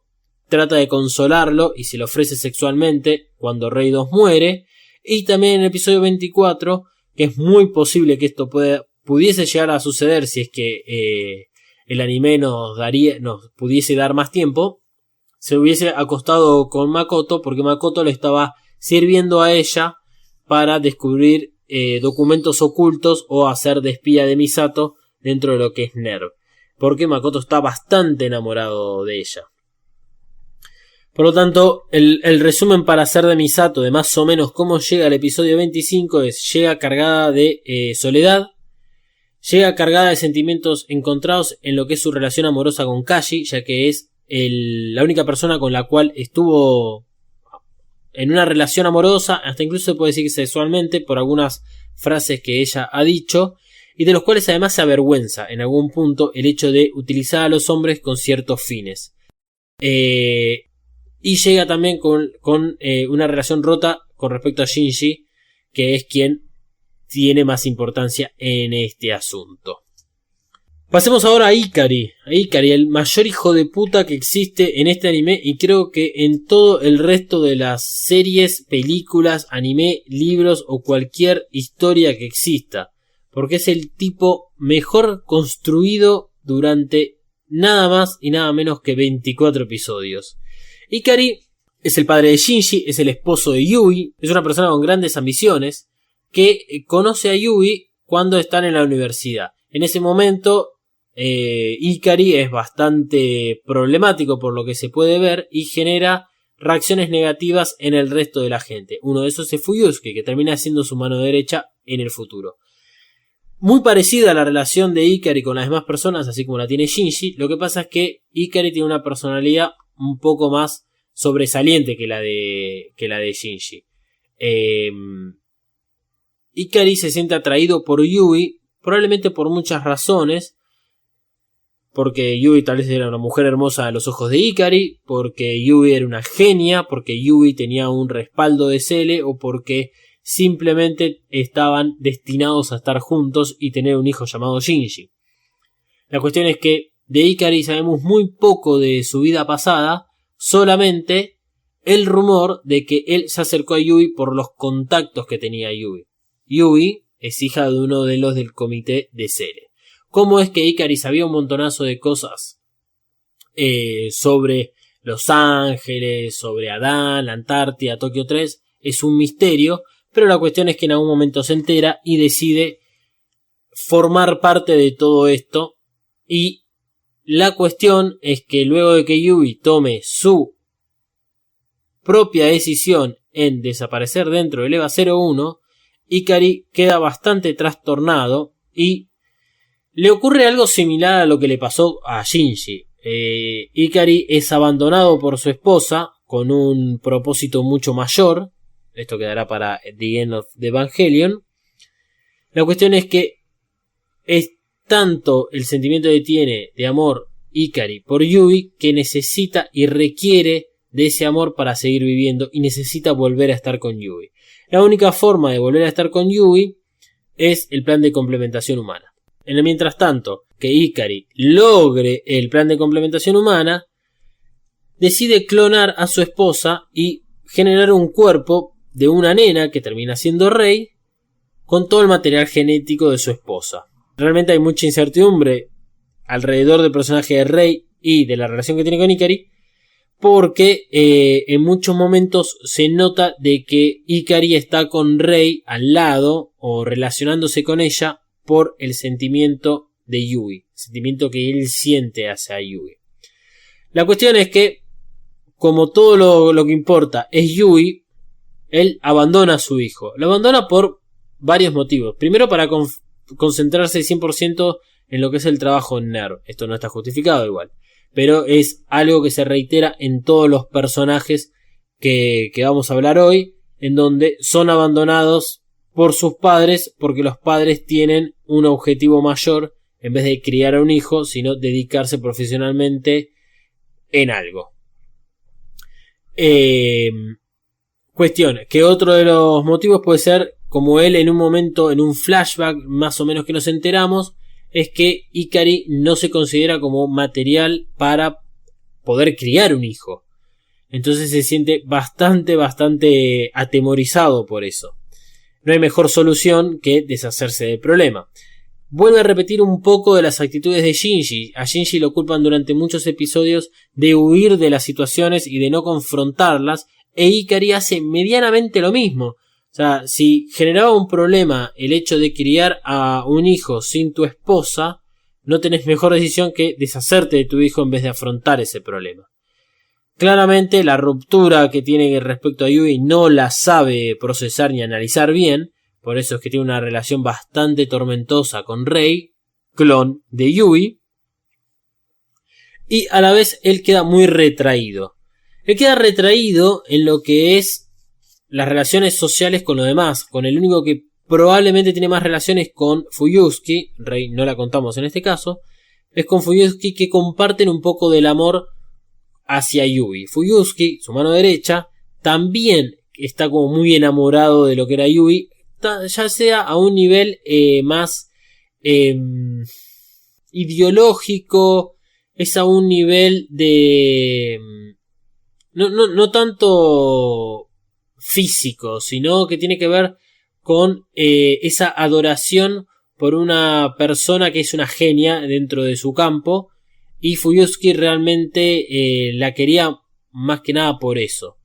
trata de consolarlo y se le ofrece sexualmente cuando Rei 2 muere. Y también en el episodio 24, que es muy posible que esto pudiese llegar a suceder si es que el anime nos pudiese dar más tiempo, se hubiese acostado con Makoto porque Makoto le estaba sirviendo a ella para descubrir documentos ocultos o hacer de espía de Misato dentro de lo que es NERV, porque Makoto está bastante enamorado de ella. Por lo tanto, el resumen para hacer de Misato de más o menos cómo llega al episodio 25 es: llega cargada de soledad, llega cargada de sentimientos encontrados en lo que es su relación amorosa con Kashi, ya que es la única persona con la cual estuvo en una relación amorosa, hasta incluso se puede decir que sexualmente, por algunas frases que ella ha dicho, y de los cuales además se avergüenza en algún punto el hecho de utilizar a los hombres con ciertos fines. Y llega también con una relación rota con respecto a Shinji, que es quien tiene más importancia en este asunto. Pasemos ahora a Ikari. A Ikari, el mayor hijo de puta que existe en este anime, y creo que en todo el resto de las series, películas, anime, libros o cualquier historia que exista. Porque es el tipo mejor construido durante nada más y nada menos que 24 episodios. Ikari es el padre de Shinji, es el esposo de Yui, es una persona con grandes ambiciones que conoce a Yui cuando están en la universidad. En ese momento Ikari es bastante problemático por lo que se puede ver y genera reacciones negativas en el resto de la gente. Uno de esos es Fuyusuke, que termina siendo su mano derecha en el futuro. Muy parecida a la relación de Ikari con las demás personas, así como la tiene Shinji. Lo que pasa es que Ikari tiene una personalidad un poco más sobresaliente que la de Shinji. Ikari se siente atraído por Yui, probablemente por muchas razones. Porque Yui tal vez era una mujer hermosa a los ojos de Ikari, porque Yui era una genia, porque Yui tenía un respaldo de Cele, o porque simplemente estaban destinados a estar juntos y tener un hijo llamado Shinji. La cuestión es que de Ikari sabemos muy poco de su vida pasada, solamente el rumor de que él se acercó a Yui por los contactos que tenía Yui. Yui es hija de uno de los del comité de Cele. ¿Cómo es que Ikari sabía un montonazo de cosas sobre Los Ángeles, sobre Adán, la Antártida, Tokio 3? Es un misterio, pero la cuestión es que en algún momento se entera y decide formar parte de todo esto. Y la cuestión es que luego de que Yui tome su propia decisión en desaparecer dentro del EVA 01, Ikari queda bastante trastornado y le ocurre algo similar a lo que le pasó a Shinji. Ikari es abandonado por su esposa con un propósito mucho mayor. Esto quedará para The End of the Evangelion. La cuestión es que es tanto el sentimiento que tiene de amor Ikari por Yui que necesita y requiere de ese amor para seguir viviendo y necesita volver a estar con Yui. La única forma de volver a estar con Yui es el plan de complementación humana. En el mientras tanto que Ikari logre el plan de complementación humana, decide clonar a su esposa y generar un cuerpo de una nena que termina siendo Rei con todo el material genético de su esposa. Realmente hay mucha incertidumbre alrededor del personaje de Rei y de la relación que tiene con Ikari, porque en muchos momentos se nota de que Ikari está con Rei al lado o relacionándose con ella por el sentimiento de Yui, el sentimiento que él siente hacia Yui. La cuestión es que, como todo lo que importa es Yui, él abandona a su hijo. Lo abandona por varios motivos. Primero, para concentrarse 100% en lo que es el trabajo en NERV. Esto no está justificado igual, pero es algo que se reitera en todos los personajes que vamos a hablar hoy, en donde son abandonados por sus padres porque los padres tienen un objetivo mayor en vez de criar a un hijo, sino dedicarse profesionalmente en algo. Cuestión, que otro de los motivos puede ser, como él en un momento, en un flashback más o menos que nos enteramos, es que Ikari no se considera como material para poder criar un hijo. Entonces se siente bastante atemorizado por eso. No hay mejor solución que deshacerse del problema. Vuelve a repetir un poco de las actitudes de Shinji. A Shinji lo culpan durante muchos episodios de huir de las situaciones y de no confrontarlas, e Ikari hace medianamente lo mismo. O sea, si generaba un problema el hecho de criar a un hijo sin tu esposa, no tenés mejor decisión que deshacerte de tu hijo en vez de afrontar ese problema. Claramente la ruptura que tiene respecto a Yui no la sabe procesar ni analizar bien, por eso es que tiene una relación bastante tormentosa con Rei, clon de Yui, y a la vez él queda muy retraído. Él queda retraído en lo que es las relaciones sociales con los demás, con el único que probablemente tiene más relaciones con Fuyusuki, Rei no la contamos en este caso, es con Fuyusuki, que comparten un poco del amor hacia Yui. Fuyusuki, su mano derecha, también está como muy enamorado de lo que era Yui, ya sea a un nivel más ideológico, es a un nivel de no tanto físico, sino que tiene que ver con esa adoración por una persona que es una genia dentro de su campo, y Fuyusuki realmente la quería más que nada por eso.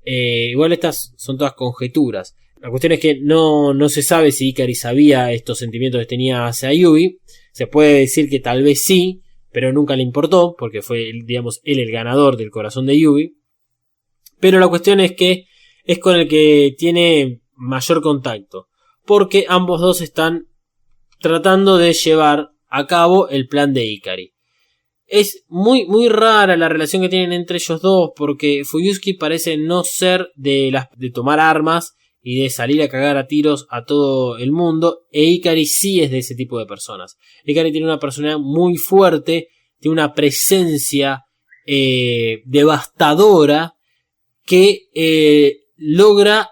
Igual estas son todas conjeturas. La cuestión es que no se sabe si Ikari sabía estos sentimientos que tenía hacia Yui. Se puede decir que tal vez sí, pero nunca le importó, porque fue, digamos, él el ganador del corazón de Yui. Pero la cuestión es que es con el que tiene mayor contacto, porque ambos dos están tratando de llevar a cabo el plan de Ikari. Es muy rara la relación que tienen entre ellos dos, porque Fuyusuki parece no ser de tomar armas y de salir a cagar a tiros a todo el mundo, e Ikari sí es de ese tipo de personas. Ikari tiene una personalidad muy fuerte, tiene una presencia devastadora que logra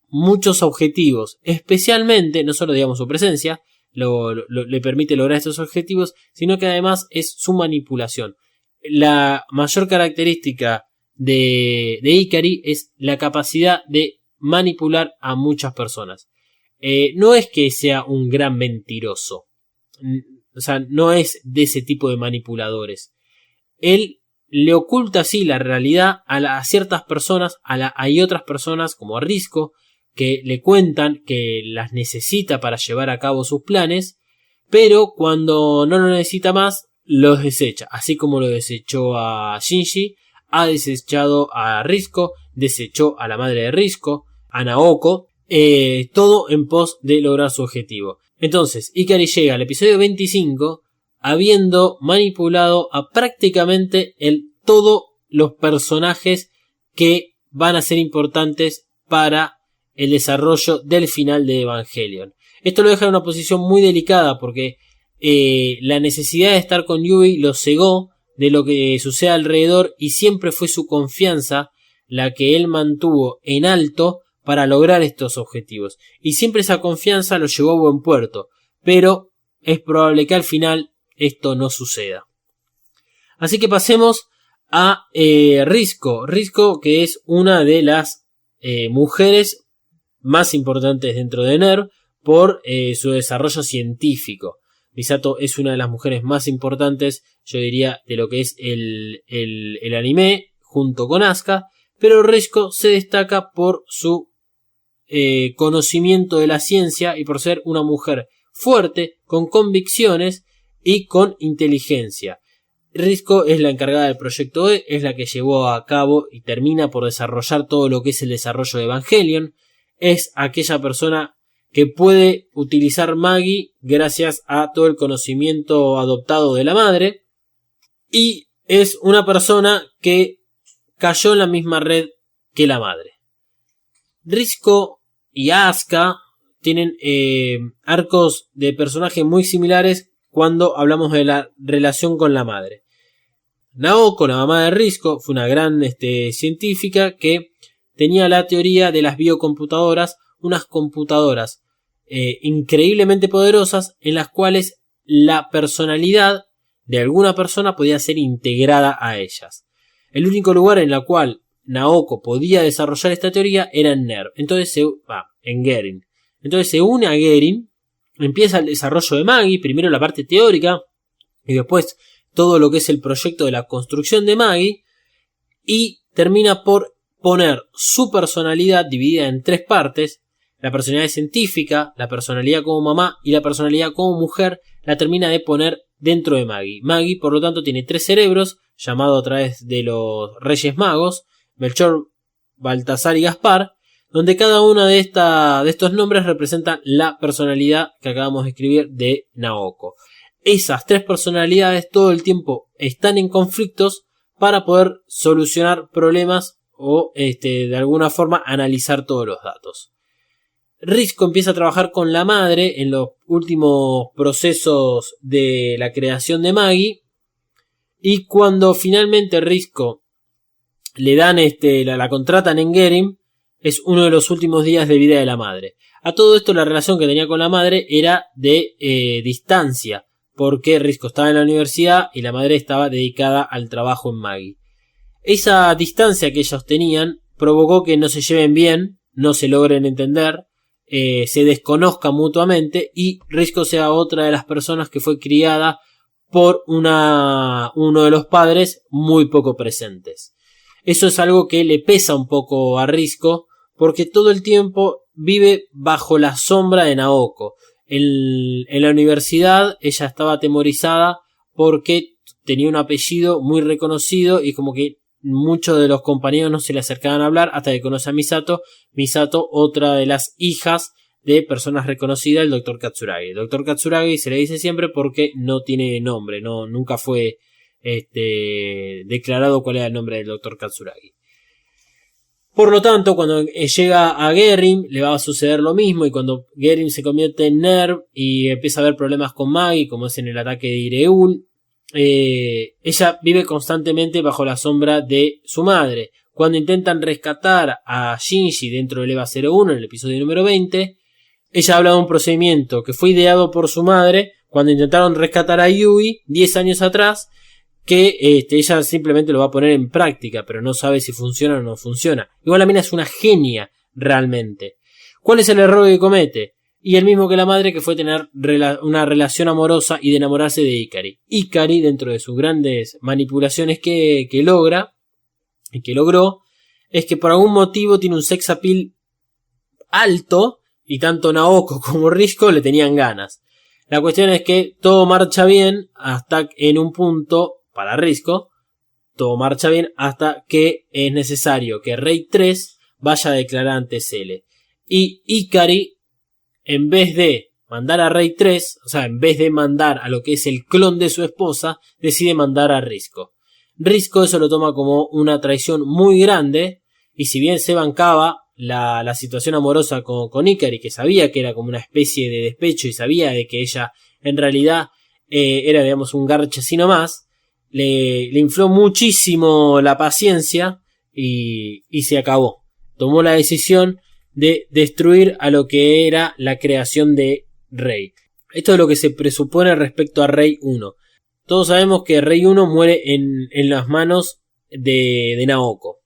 muchos objetivos, especialmente, no solo digamos su presencia le permite lograr estos objetivos, sino que además es su manipulación. La mayor característica de Ikari es la capacidad de manipular a muchas personas. No es que sea un gran mentiroso, o sea, no es de ese tipo de manipuladores. Él le oculta así la realidad a ciertas personas, hay otras personas como a Risco, que le cuentan que las necesita para llevar a cabo sus planes, pero cuando no lo necesita más, los desecha. Así como lo desechó a Shinji, ha desechado a Risco desechó a la madre de Rizko, a Naoko, todo en pos de lograr su objetivo. Entonces, Ikari llega al episodio 25 habiendo manipulado a prácticamente todos los personajes que van a ser importantes para el desarrollo del final de Evangelion. Esto lo deja en una posición muy delicada porque la necesidad de estar con Yui lo cegó de lo que sucede alrededor y siempre fue su confianza la que él mantuvo en alto para lograr estos objetivos. Y siempre esa confianza lo llevó a buen puerto, pero es probable que al final esto no suceda. Así que pasemos a Rizko. Rizko, que es una de las mujeres más importantes dentro de NERV por su desarrollo científico. Misato es una de las mujeres más importantes, yo diría, de lo que es el anime, junto con Asuka, pero Rizko se destaca por su conocimiento de la ciencia y por ser una mujer fuerte, con convicciones y con inteligencia. Rizko es la encargada del proyecto E, es la que llevó a cabo y termina por desarrollar todo lo que es el desarrollo de Evangelion. Es aquella persona que puede utilizar Magi gracias a todo el conocimiento adoptado de la madre. Y es una persona que cayó en la misma red que la madre. Rizko y Asuka tienen arcos de personajes muy similares cuando hablamos de la relación con la madre. Naoko, la mamá de Rizko, fue una gran científica que tenía la teoría de las biocomputadoras, unas computadoras increíblemente poderosas en las cuales la personalidad de alguna persona podía ser integrada a ellas. El único lugar en el cual Naoko podía desarrollar esta teoría era en NERV, en Gerin. Entonces se une a Gerin, empieza el desarrollo de Magi, primero la parte teórica y después todo lo que es el proyecto de la construcción de Magi, y termina por poner su personalidad dividida en tres partes. La personalidad científica, la personalidad como mamá y la personalidad como mujer la termina de poner dentro de Magi. Magi, por lo tanto, tiene tres cerebros, llamado a través de los Reyes Magos, Melchor, Baltasar y Gaspar, donde cada uno de estos nombres representa la personalidad que acabamos de escribir de Naoko. Esas tres personalidades todo el tiempo están en conflictos para poder solucionar problemas o de alguna forma analizar todos los datos. Rizko empieza a trabajar con la madre en los últimos procesos de la creación de Magi, y cuando finalmente Rizko le dan la contratan en Gerin, es uno de los últimos días de vida de la madre. A todo esto la relación que tenía con la madre era de distancia, porque Rizko estaba en la universidad y la madre estaba dedicada al trabajo en Magi. Esa distancia que ellos tenían provocó que no se lleven bien, no se logren entender, se desconozcan mutuamente y Rizko sea otra de las personas que fue criada por uno de los padres muy poco presentes. Eso es algo que le pesa un poco a Rizko porque todo el tiempo vive bajo la sombra de Naoko. En la universidad ella estaba atemorizada porque tenía un apellido muy reconocido y como que muchos de los compañeros no se le acercaban a hablar hasta que conoce a Misato. Misato, otra de las hijas de personas reconocidas, el Dr. Katsuragi. El Dr. Katsuragi se le dice siempre porque no tiene nombre, nunca fue declarado cuál era el nombre del Dr. Katsuragi. Por lo tanto, cuando llega a Gerin le va a suceder lo mismo, y cuando Gerin se convierte en NERV y empieza a haber problemas con Magi, como es en el ataque de Ireul, ella vive constantemente bajo la sombra de su madre. Cuando intentan rescatar a Shinji dentro del EVA 01 en el episodio número 20, ella habla de un procedimiento que fue ideado por su madre cuando intentaron rescatar a Yui 10 años atrás, que ella simplemente lo va a poner en práctica, pero no sabe si funciona o no funciona. Igual la mina es una genia realmente. ¿Cuál es el error que comete? Y el mismo que la madre, que fue tener una relación amorosa y de enamorarse de Ikari. Ikari, dentro de sus grandes manipulaciones que logra y que logró, es que por algún motivo tiene un sex appeal alto y tanto Naoko como Rizko le tenían ganas. La cuestión es que todo marcha bien hasta en un punto, para Rizko, todo marcha bien hasta que es necesario que Rey 3 vaya a declarar ante Cele. Y Ikari, en vez de mandar a Rey 3, o sea, en vez de mandar a lo que es el clon de su esposa, decide mandar a Risco. Risco eso lo toma como una traición muy grande, y si bien se bancaba la situación amorosa con Ikari, que sabía que era como una especie de despecho y sabía de que ella en realidad era, digamos, un garche así nomás, le infló muchísimo la paciencia y se acabó. Tomó la decisión de destruir a lo que era la creación de Rey. Esto es lo que se presupone respecto a Rey 1. Todos sabemos que Rey 1 muere en las manos de Naoko.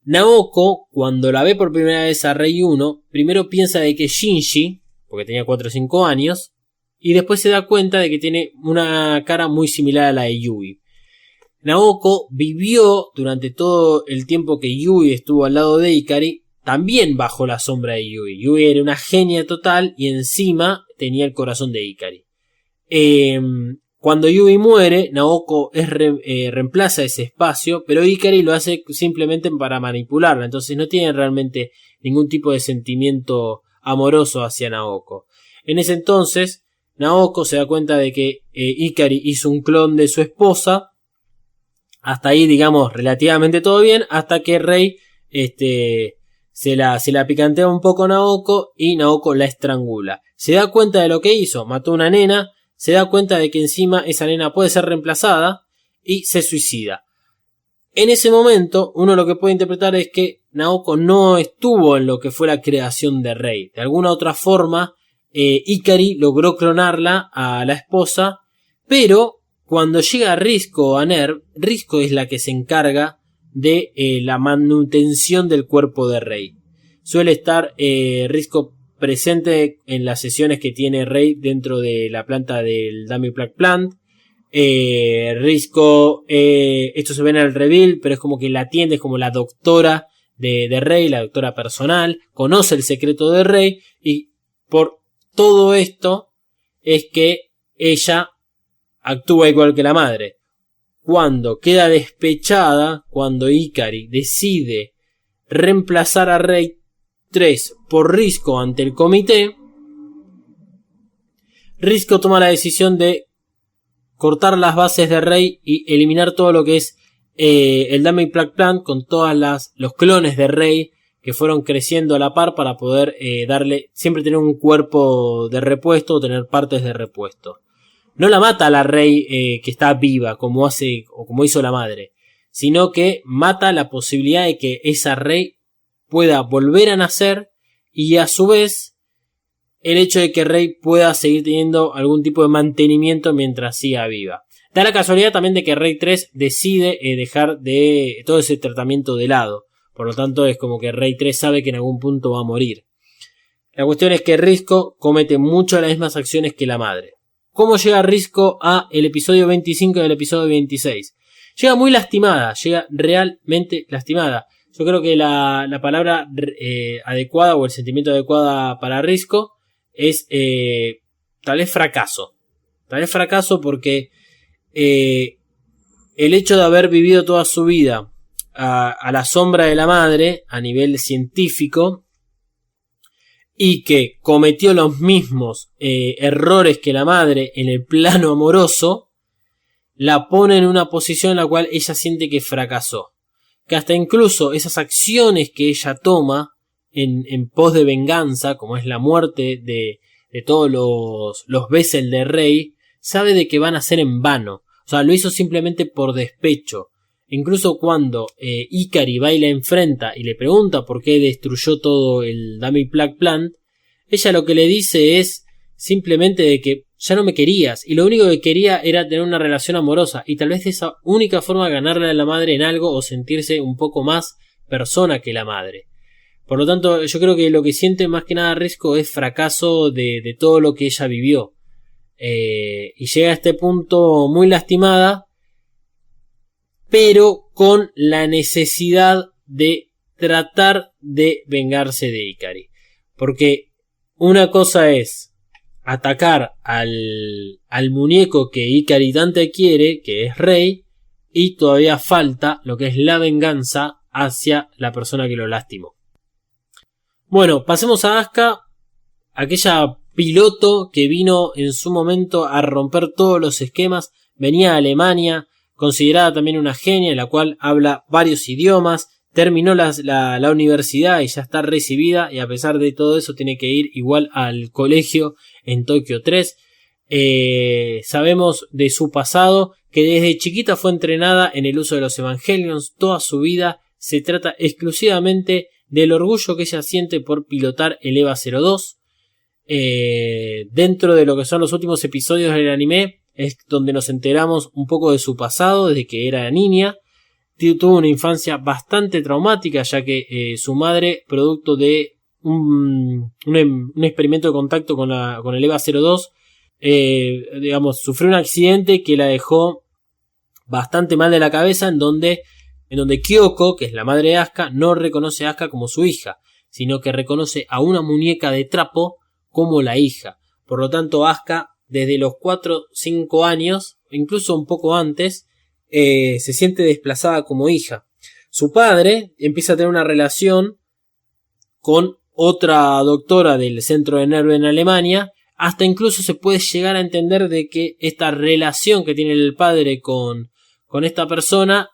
Naoko, cuando la ve por primera vez a Rey 1, primero piensa de que Shinji, porque tenía 4 o 5 años, y después se da cuenta de que tiene una cara muy similar a la de Yui. Naoko vivió durante todo el tiempo que Yui estuvo al lado de Ikari, también bajo la sombra de Yui. Yui era una genia total y encima tenía el corazón de Ikari. Cuando Yui muere, Naoko reemplaza ese espacio, pero Ikari lo hace simplemente para manipularla, entonces no tiene realmente ningún tipo de sentimiento amoroso hacia Naoko. En ese entonces, Naoko se da cuenta de que Ikari hizo un clon de su esposa. Hasta ahí, digamos, relativamente todo bien, hasta que Rey se la picantea un poco a Naoko y Naoko la estrangula. Se da cuenta de lo que hizo, mató a una nena, se da cuenta de que encima esa nena puede ser reemplazada y se suicida. En ese momento, uno lo que puede interpretar es que Naoko no estuvo en lo que fue la creación de Rey. De alguna otra forma, Ikari logró clonarla a la esposa, pero cuando llega Risco a NERV, Risco es la que se encarga de la manutención del cuerpo de Rey. Suele estar Risco presente en las sesiones que tiene Rey dentro de la planta del Dummy Plug Plant. Risco, esto se ve en el reveal, pero es como que la atiende, es como la doctora de Rey, la doctora personal, conoce el secreto de Rey, y por todo esto es que ella actúa igual que la madre. Cuando queda despechada, cuando Ikari decide reemplazar a Rey 3 por Risco ante el comité, Risco toma la decisión de cortar las bases de Rey y eliminar todo lo que es el Dummy Plug Plant con todos los clones de Rey que fueron creciendo a la par para poder siempre tener un cuerpo de repuesto o tener partes de repuesto. No la mata a la Rey que está viva como hizo la madre, sino que mata la posibilidad de que esa Rey pueda volver a nacer, y a su vez el hecho de que Rey pueda seguir teniendo algún tipo de mantenimiento mientras siga viva. Da la casualidad también de que Rey 3 decide dejar de todo ese tratamiento de lado. Por lo tanto es como que Rey 3 sabe que en algún punto va a morir. La cuestión es que Risco comete mucho las mismas acciones que la madre. ¿Cómo llega Risco a el episodio 25 y el episodio 26? Llega muy lastimada, llega realmente lastimada. Yo creo que la palabra adecuada o el sentimiento adecuado para Risco es tal vez fracaso. Tal vez fracaso porque el hecho de haber vivido toda su vida a la sombra de la madre a nivel científico, y que cometió los mismos errores que la madre en el plano amoroso, la pone en una posición en la cual ella siente que fracasó. Que hasta incluso esas acciones que ella toma en pos de venganza, como es la muerte de todos los Vessel de Rey, sabe de que van a ser en vano. O sea, lo hizo simplemente por despecho. Incluso cuando Ikari va y la enfrenta y le pregunta por qué destruyó todo el Dummy Plug Plant, ella lo que le dice es simplemente de que ya no me querías, y lo único que quería era tener una relación amorosa, y tal vez de esa única forma ganarle a la madre en algo o sentirse un poco más persona que la madre. Por lo tanto, yo creo que lo que siente más que nada Risco es fracaso de todo lo que ella vivió. Y llega a este punto muy lastimada, pero con la necesidad de tratar de vengarse de Ikari. Porque una cosa es atacar al muñeco que Ikari tanto quiere, que es Rey, y todavía falta lo que es la venganza hacia la persona que lo lastimó. Bueno, pasemos a Asuka, aquella piloto que vino en su momento a romper todos los esquemas, venía a Alemania, considerada también una genia, la cual habla varios idiomas, terminó la universidad y ya está recibida, y a pesar de todo eso tiene que ir igual al colegio en Tokio 3. Sabemos de su pasado que desde chiquita fue entrenada en el uso de los Evangelions. Toda su vida se trata exclusivamente del orgullo que ella siente por pilotar el EVA 02. Dentro de lo que son los últimos episodios del anime es donde nos enteramos un poco de su pasado desde que era niña. Tuvo una infancia bastante traumática, ya que su madre, producto de un experimento de contacto con el EVA 02, sufrió un accidente que la dejó bastante mal de la cabeza, en donde Kyoko, que es la madre de Asuka, no reconoce a Asuka como su hija, sino que reconoce a una muñeca de trapo como la hija. Por lo tanto, Asuka, desde los 4-5 años, incluso un poco antes, se siente desplazada como hija. Su padre empieza a tener una relación con otra doctora del centro de Nerve en Alemania. Hasta incluso se puede llegar a entender de que esta relación que tiene el padre con esta persona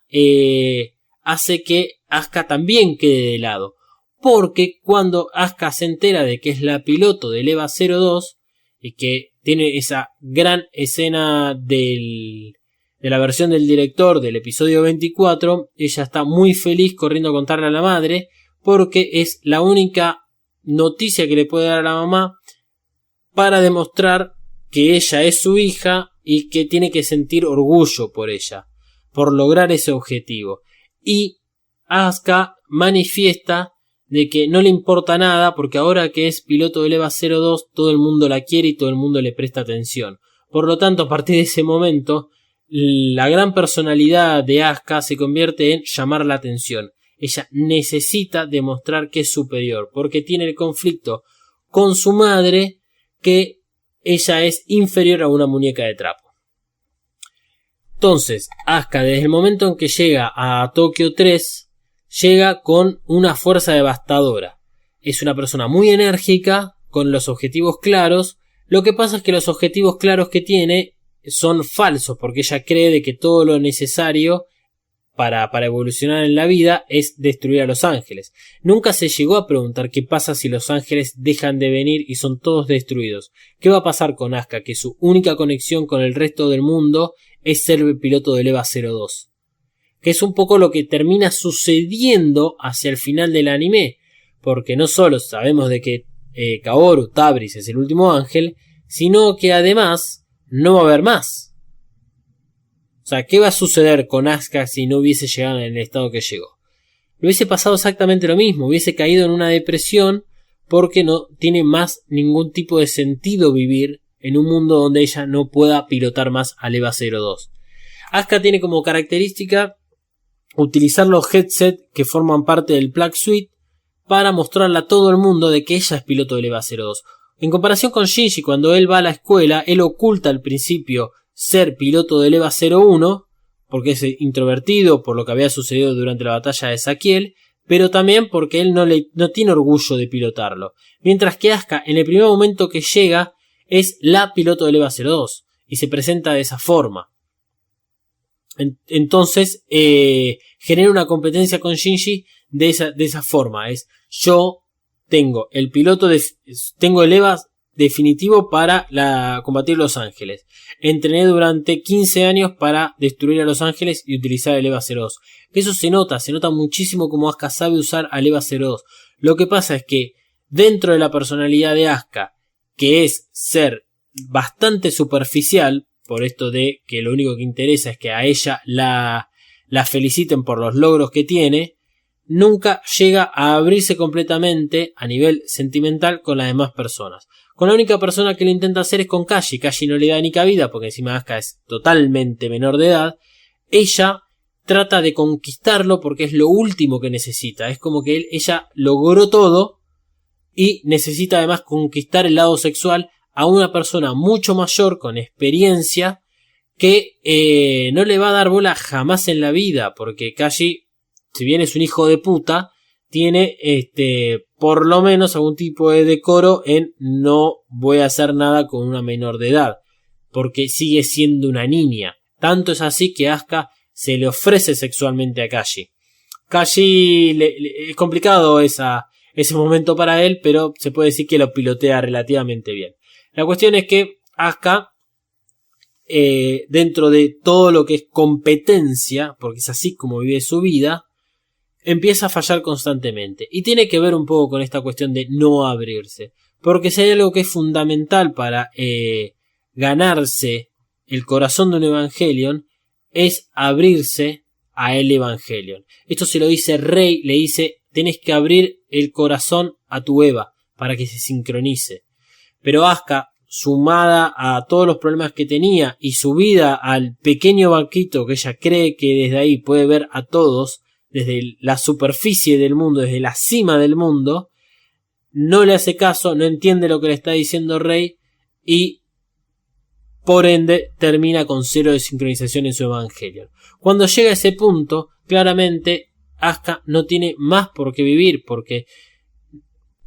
hace que Asuka también quede de lado. Porque cuando Asuka se entera de que es la piloto del EVA 02 y que tiene esa gran escena de la versión del director del episodio 24, ella está muy feliz corriendo a contarle a la madre, porque es la única noticia que le puede dar a la mamá para demostrar que ella es su hija y que tiene que sentir orgullo por ella, por lograr ese objetivo. Y Asuka manifiesta de que no le importa nada, porque ahora que es piloto del EVA 02 todo el mundo la quiere y todo el mundo le presta atención. Por lo tanto, a partir de ese momento, la gran personalidad de Asuka se convierte en llamar la atención. Ella necesita demostrar que es superior, porque tiene el conflicto con su madre, que ella es inferior a una muñeca de trapo. Entonces, Asuka, desde el momento en que llega a Tokio 3, llega con una fuerza devastadora. Es una persona muy enérgica, con los objetivos claros. Lo que pasa es que los objetivos claros que tiene son falsos, porque ella cree de que todo lo necesario para evolucionar en la vida es destruir a los ángeles. Nunca se llegó a preguntar qué pasa si los ángeles dejan de venir y son todos destruidos. ¿Qué va a pasar con Asuka, que su única conexión con el resto del mundo es ser el piloto del EVA 02? Que es un poco lo que termina sucediendo hacia el final del anime, porque no solo sabemos de que Kaoru Tabris es el último ángel, sino que además no va a haber más. O sea, ¿qué va a suceder con Asuka si no hubiese llegado en el estado que llegó? Le hubiese pasado exactamente lo mismo, hubiese caído en una depresión, porque no tiene más ningún tipo de sentido vivir en un mundo donde ella no pueda pilotar más al EVA 02. Asuka tiene como característica utilizar los headsets que forman parte del Plug Suite para mostrarle a todo el mundo de que ella es piloto del EVA 02. En comparación con Shinji, cuando él va a la escuela, él oculta al principio ser piloto del EVA 01, porque es introvertido por lo que había sucedido durante la batalla de Saquiel, pero también porque él no tiene orgullo de pilotarlo. Mientras que Asuka, en el primer momento que llega, es la piloto del EVA 02 y se presenta de esa forma. Entonces genera una competencia con Shinji de esa forma. Es: yo tengo el EVA definitivo para combatir los ángeles. Entrené durante 15 años para destruir a los ángeles y utilizar el EVA 02. Eso se nota muchísimo como Asuka sabe usar al EVA 02. Lo que pasa es que dentro de la personalidad de Asuka, que es ser bastante superficial, por esto de que lo único que interesa es que a ella la feliciten por los logros que tiene, nunca llega a abrirse completamente a nivel sentimental con las demás personas. Con la única persona que lo intenta hacer es con Kaji. Kaji no le da ni cabida, porque encima Asuka es totalmente menor de edad. Ella trata de conquistarlo porque es lo último que necesita. Es como que ella logró todo y necesita además conquistar el lado sexual a una persona mucho mayor, con experiencia, que no le va a dar bola jamás en la vida, porque Kaji, si bien es un hijo de puta, tiene por lo menos algún tipo de decoro en no voy a hacer nada con una menor de edad, porque sigue siendo una niña. Tanto es así que Asuka se le ofrece sexualmente a Kaji. Kaji es complicado ese momento para él, pero se puede decir que lo pilotea relativamente bien. La cuestión es que Asuka, dentro de todo lo que es competencia, porque es así como vive su vida, empieza a fallar constantemente. Y tiene que ver un poco con esta cuestión de no abrirse. Porque si hay algo que es fundamental para ganarse el corazón de un Evangelion, es abrirse a el Evangelion. Esto se lo dice Rey, le dice, tenés que abrir el corazón a tu Eva para que se sincronice. Pero Asuka, sumada a todos los problemas que tenía y subida al pequeño banquito que ella cree que desde ahí puede ver a todos, desde la superficie del mundo, desde la cima del mundo, no le hace caso, no entiende lo que le está diciendo Rey y por ende termina con 0 de sincronización en su Evangelion. Cuando llega a ese punto, claramente Asuka no tiene más por qué vivir, porque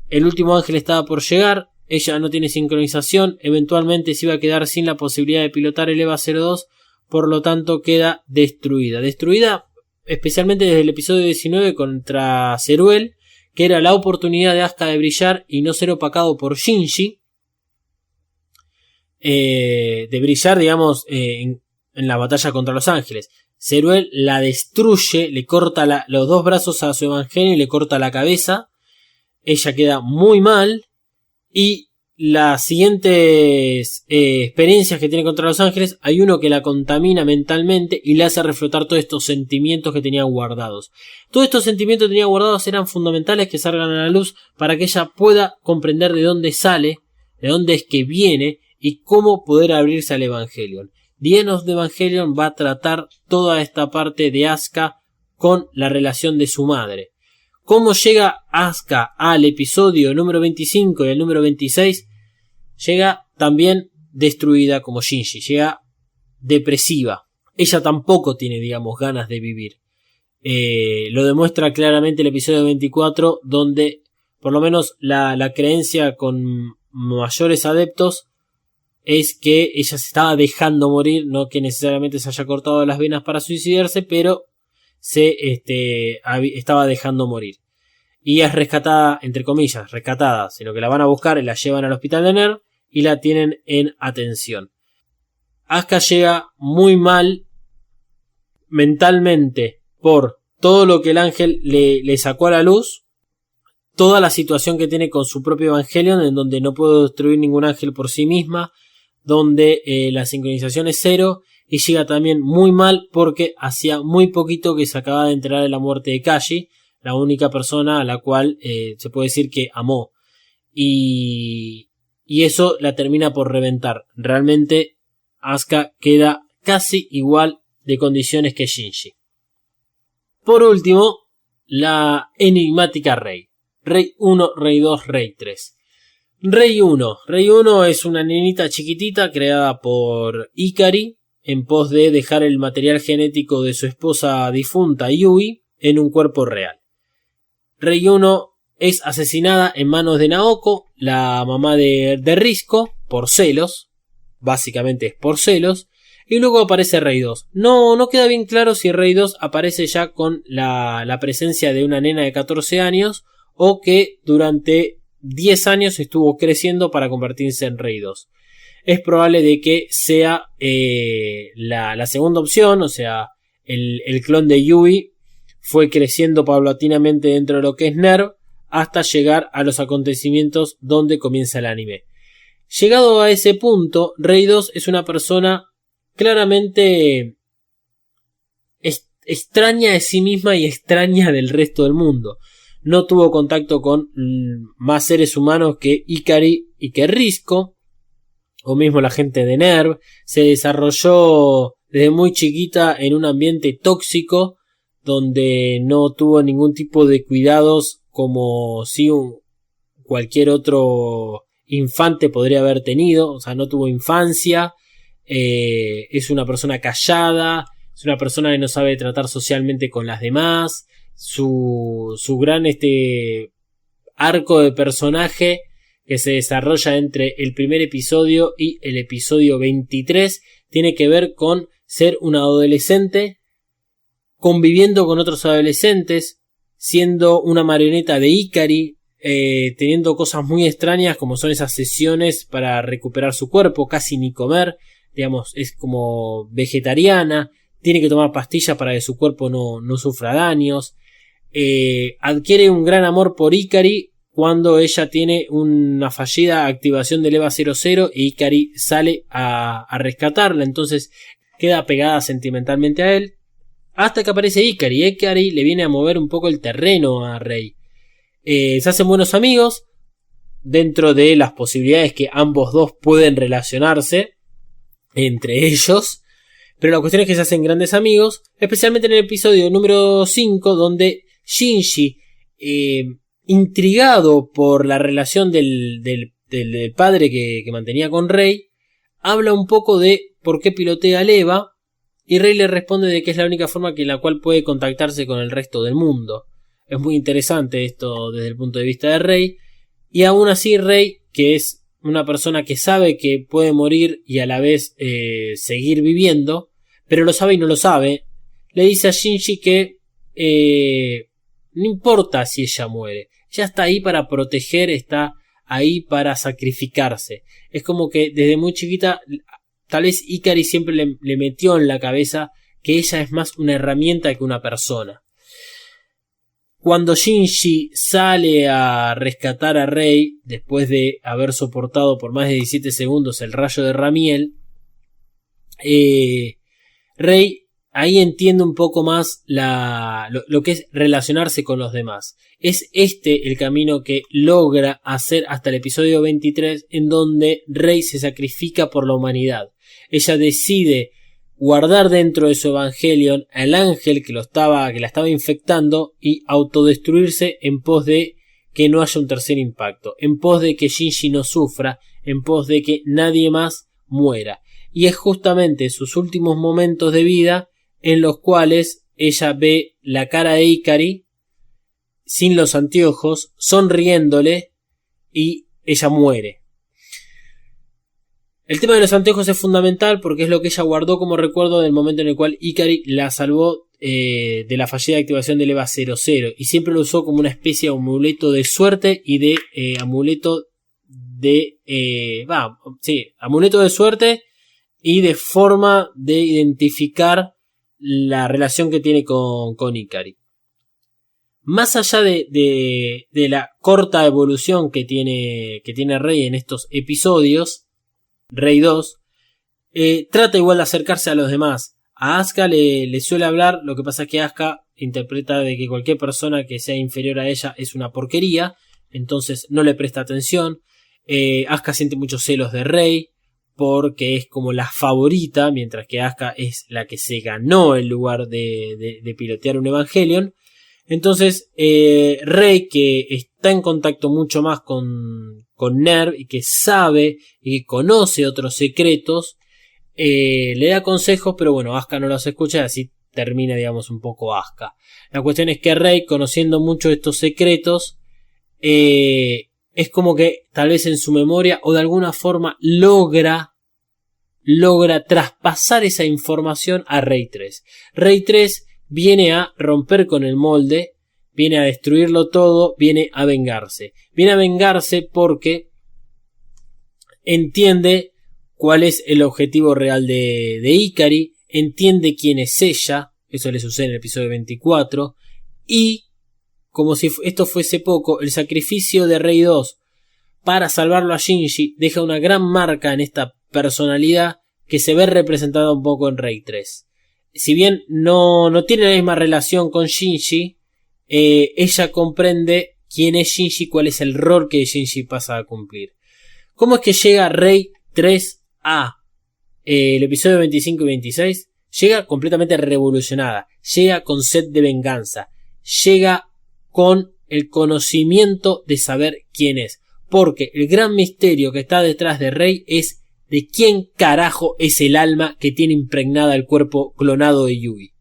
el último ángel estaba por llegar, ella no tiene sincronización, eventualmente se iba a quedar sin la posibilidad de pilotar el EVA 02, por lo tanto queda destruida. Destruida especialmente desde el episodio 19 contra Zeruel, que era la oportunidad de Asuka de brillar y no ser opacado por Shinji, de brillar, digamos, en la batalla contra los ángeles. Zeruel la destruye, le corta los 2 brazos a su Evangelio y le corta la cabeza. Ella queda muy mal y las siguientes experiencias que tiene contra los ángeles, hay uno que la contamina mentalmente y le hace reflotar todos estos sentimientos que tenía guardados. Todos estos sentimientos que tenía guardados eran fundamentales que salgan a la luz para que ella pueda comprender de dónde sale, de dónde es que viene y cómo poder abrirse al Evangelion. The End of the Evangelion va a tratar toda esta parte de Asuka con la relación de su madre. ¿Cómo llega Asuka al episodio número 25 y el número 26? Llega también destruida como Shinji, llega depresiva. Ella tampoco tiene, digamos, ganas de vivir. Lo demuestra claramente el episodio 24, donde por lo menos la creencia con mayores adeptos es que ella se estaba dejando morir, no que necesariamente se haya cortado las venas para suicidarse, pero se estaba dejando morir. Y es rescatada, entre comillas, rescatada, sino que la van a buscar y la llevan al hospital de NERV y la tienen en atención. Asuka llega muy mal mentalmente por todo lo que el ángel le sacó a la luz, toda la situación que tiene con su propio Evangelion, en donde no puede destruir ningún ángel por sí misma, donde la sincronización es 0, y llega también muy mal porque hacía muy poquito que se acaba de enterar de la muerte de Kaji, la única persona a la cual se puede decir que amó, y eso la termina por reventar. Realmente Asuka queda casi igual de condiciones que Shinji. Por último, la enigmática Rei. Rei 1, Rei 2, Rei 3. Rei 1. Rei 1 es una nenita chiquitita creada por Ikari en pos de dejar el material genético de su esposa difunta Yui en un cuerpo real. Rei 1 es asesinada en manos de Naoko, la mamá de Risco, por celos. Básicamente es por celos. Y luego aparece Rei 2. No queda bien claro si Rei 2 aparece ya con la presencia de una nena de 14 años o que durante 10 años estuvo creciendo para convertirse en Rei 2. Es probable de que sea la segunda opción, o sea, el clon de Yui fue creciendo paulatinamente dentro de lo que es NERV hasta llegar a los acontecimientos donde comienza el anime. Llegado a ese punto, Rei 2 es una persona claramente extraña de sí misma y extraña del resto del mundo. No tuvo contacto con más seres humanos que Ikari y que Risco, o mismo la gente de NERV. Se desarrolló desde muy chiquita en un ambiente tóxico donde no tuvo ningún tipo de cuidados como si cualquier otro infante podría haber tenido. O sea, no tuvo infancia, es una persona callada, es una persona que no sabe tratar socialmente con las demás. Su gran arco de personaje que se desarrolla entre el primer episodio y el episodio 23 tiene que ver con ser un adolescente conviviendo con otros adolescentes, siendo una marioneta de Ikari, teniendo cosas muy extrañas como son esas sesiones para recuperar su cuerpo, casi ni comer, digamos, es como vegetariana, tiene que tomar pastillas para que su cuerpo no sufra daños, adquiere un gran amor por Ikari cuando ella tiene una fallida activación del EVA 00 y Ikari sale a rescatarla, entonces queda pegada sentimentalmente a él, hasta que aparece Ikari. Ikari le viene a mover un poco el terreno a Rei. Se hacen buenos amigos dentro de las posibilidades que ambos dos pueden relacionarse entre ellos, pero la cuestión es que se hacen grandes amigos, especialmente en el episodio número 5, donde Shinji, intrigado por la relación del padre que mantenía con Rei, habla un poco de por qué pilotea el EVA, y Rei le responde de que es la única forma en la cual puede contactarse con el resto del mundo. Es muy interesante esto desde el punto de vista de Rei, y aún así Rei, que es una persona que sabe que puede morir y a la vez seguir viviendo, pero lo sabe y no lo sabe, le dice a Shinji que no importa si ella muere, ella está ahí para proteger, está ahí para sacrificarse. Es como que desde muy chiquita, tal vez Ikari siempre le metió en la cabeza que ella es más una herramienta que una persona. Cuando Shinji sale a rescatar a Rei, después de haber soportado por más de 17 segundos el rayo de Ramiel, Rei ahí entiende un poco más lo que es relacionarse con los demás. Es el camino que logra hacer hasta el episodio 23, en donde Rei se sacrifica por la humanidad. Ella decide guardar dentro de su Evangelion al ángel que la estaba infectando y autodestruirse en pos de que no haya un tercer impacto, en pos de que Shinji no sufra, en pos de que nadie más muera. Y es justamente sus últimos momentos de vida en los cuales ella ve la cara de Ikari sin los anteojos, sonriéndole, y ella muere. El tema de los anteojos es fundamental porque es lo que ella guardó como recuerdo del momento en el cual Ikari la salvó de la fallida activación del EVA 00, y siempre lo usó como una especie de amuleto de suerte y de amuleto de suerte y de forma de identificar la relación que tiene con Ikari. Más allá de la corta evolución que tiene Rei en estos episodios, Rei 2 trata igual de acercarse a los demás. A Asuka le suele hablar, lo que pasa es que Asuka interpreta de que cualquier persona que sea inferior a ella es una porquería, entonces no le presta atención. Asuka siente muchos celos de Rei porque es como la favorita, mientras que Asuka es la que se ganó el lugar de pilotear un Evangelion. Entonces Rei, que está en contacto mucho más con NERV y que sabe y que conoce otros secretos, le da consejos, pero bueno, Asuka no los escucha y así termina, digamos, un poco Asuka. La cuestión es que Rei, conociendo mucho estos secretos, es como que tal vez en su memoria o de alguna forma logra traspasar esa información a Rei 3. Rei 3 viene a romper con el molde, viene a destruirlo todo, viene a vengarse. Viene a vengarse porque entiende cuál es el objetivo real de Ikari, entiende quién es ella, eso le sucede en el episodio 24, y como si esto fuese poco, el sacrificio de Rei 2 para salvarlo a Shinji deja una gran marca en esta personalidad que se ve representada un poco en Rei 3. Si bien no tiene la misma relación con Shinji, ella comprende quién es Shinji, cuál es el rol que Shinji pasa a cumplir. ¿Cómo es que llega Rei 3 a el episodio 25 y 26? Llega completamente revolucionada, llega con sed de venganza, llega con el conocimiento de saber quién es, porque el gran misterio que está detrás de Rei es de quién carajo es el alma que tiene impregnada el cuerpo clonado de Yui.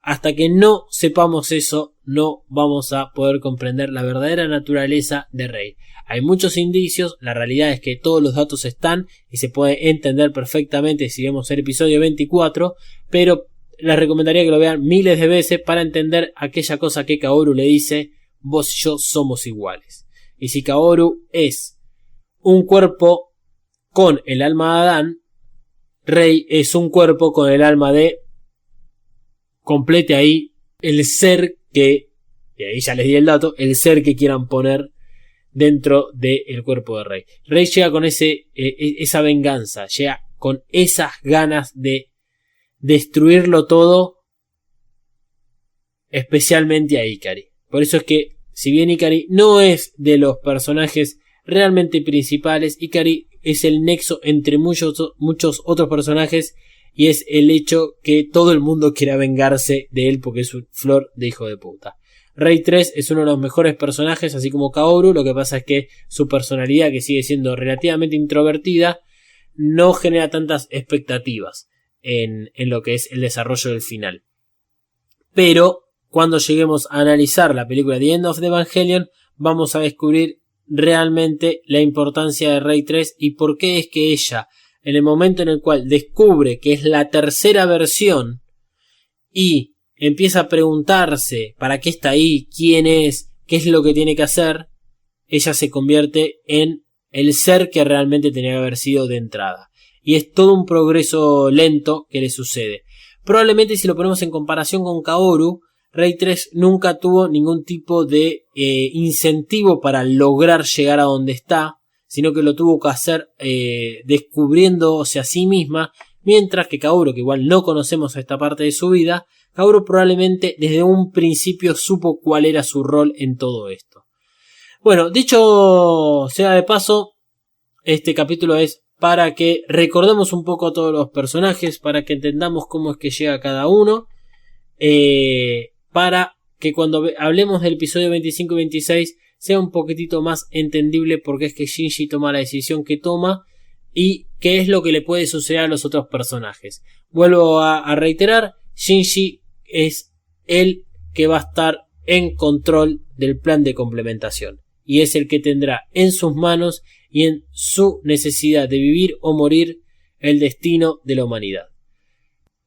Hasta que no sepamos eso, no vamos a poder comprender la verdadera naturaleza de Rey. Hay muchos indicios, la realidad es que todos los datos están y se puede entender perfectamente si vemos el episodio 24, pero les recomendaría que lo vean miles de veces para entender aquella cosa que Kaoru le dice: vos y yo somos iguales. Y si Kaoru es un cuerpo con el alma de Adán, Rey es un cuerpo con el alma de... Complete ahí el ser que, y ahí ya les di el dato, el ser que quieran poner dentro del cuerpo de Rey. Rey llega con esa venganza, llega con esas ganas de destruirlo todo, especialmente a Ikari. Por eso es que, si bien Ikari no es de los personajes realmente principales, Ikari es el nexo entre muchos otros personajes, y es el hecho que todo el mundo quiera vengarse de él porque es un flor de hijo de puta. Rey 3 es uno de los mejores personajes, así como Kaoru. Lo que pasa es que su personalidad, que sigue siendo relativamente introvertida, no genera tantas expectativas en lo que es el desarrollo del final. Pero cuando lleguemos a analizar la película The End of the Evangelion, vamos a descubrir realmente la importancia de Rey 3 y por qué es que ella, en el momento en el cual descubre que es la tercera versión y empieza a preguntarse para qué está ahí, quién es, qué es lo que tiene que hacer, ella se convierte en el ser que realmente tenía que haber sido de entrada. Y es todo un progreso lento que le sucede. Probablemente, si lo ponemos en comparación con Kaoru, Rey 3 nunca tuvo ningún tipo de incentivo para lograr llegar a donde está, sino que lo tuvo que hacer descubriéndose a sí misma, mientras que Kaoru, que igual no conocemos esta parte de su vida, Kaoru probablemente desde un principio supo cuál era su rol en todo esto. Bueno, dicho sea de paso, este capítulo es para que recordemos un poco a todos los personajes, para que entendamos cómo es que llega cada uno, para que cuando hablemos del episodio 25 y 26 sea un poquitito más entendible porque es que Shinji toma la decisión que toma y qué es lo que le puede suceder a los otros personajes. Vuelvo a reiterar, Shinji es el que va a estar en control del plan de complementación y es el que tendrá en sus manos y en su necesidad de vivir o morir el destino de la humanidad.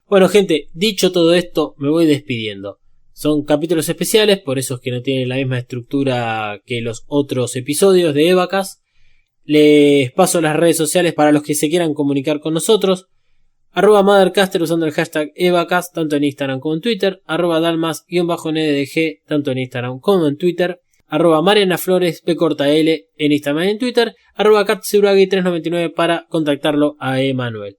Bueno, gente, dicho todo esto, me voy despidiendo. Son capítulos especiales, por eso es que no tienen la misma estructura que los otros episodios de Evacast. Les paso las redes sociales para los que se quieran comunicar con nosotros. @Mothercaster usando el hashtag Evacast, tanto en Instagram como en Twitter. @Dalmas_NDG, tanto en Instagram como en Twitter. @MarianaFlores, P_L en Instagram y en Twitter. @Katsuragi399 para contactarlo a Emanuel.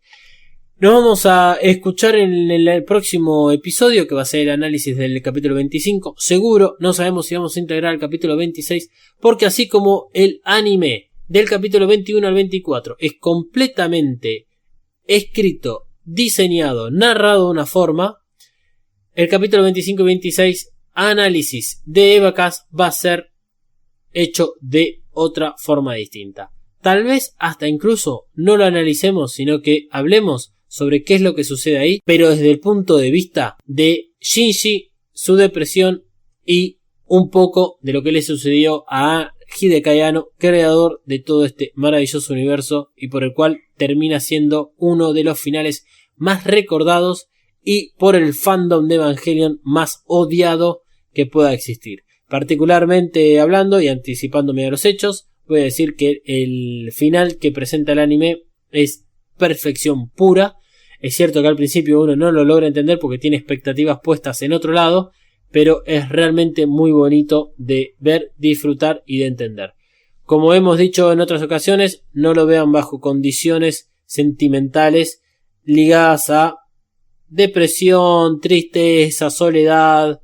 Nos vamos a escuchar en el próximo episodio, que va a ser el análisis del capítulo 25. Seguro, no sabemos si vamos a integrar el capítulo 26, porque así como el anime del capítulo 21 al 24 es completamente escrito, diseñado, narrado de una forma, el capítulo 25 y 26, análisis de Evacast, va a ser hecho de otra forma distinta. Tal vez hasta incluso no lo analicemos, sino que hablemos sobre qué es lo que sucede ahí, pero desde el punto de vista de Shinji, su depresión y un poco de lo que le sucedió a Hideaki Anno, creador de todo este maravilloso universo y por el cual termina siendo uno de los finales más recordados y por el fandom de Evangelion más odiado que pueda existir. Particularmente hablando y anticipándome a los hechos, voy a decir que el final que presenta el anime es perfección pura. Es cierto que al principio uno no lo logra entender porque tiene expectativas puestas en otro lado, pero es realmente muy bonito de ver, disfrutar y de entender. Como hemos dicho en otras ocasiones, no lo vean bajo condiciones sentimentales ligadas a depresión, tristeza, soledad.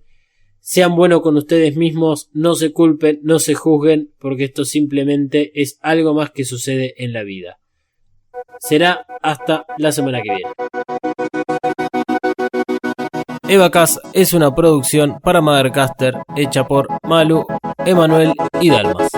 Sean buenos con ustedes mismos, no se culpen, no se juzguen, porque esto simplemente es algo más que sucede en la vida. Será hasta la semana que viene. Evacast es una producción para Mothercaster hecha por Malu, Emanuel y Dalmas.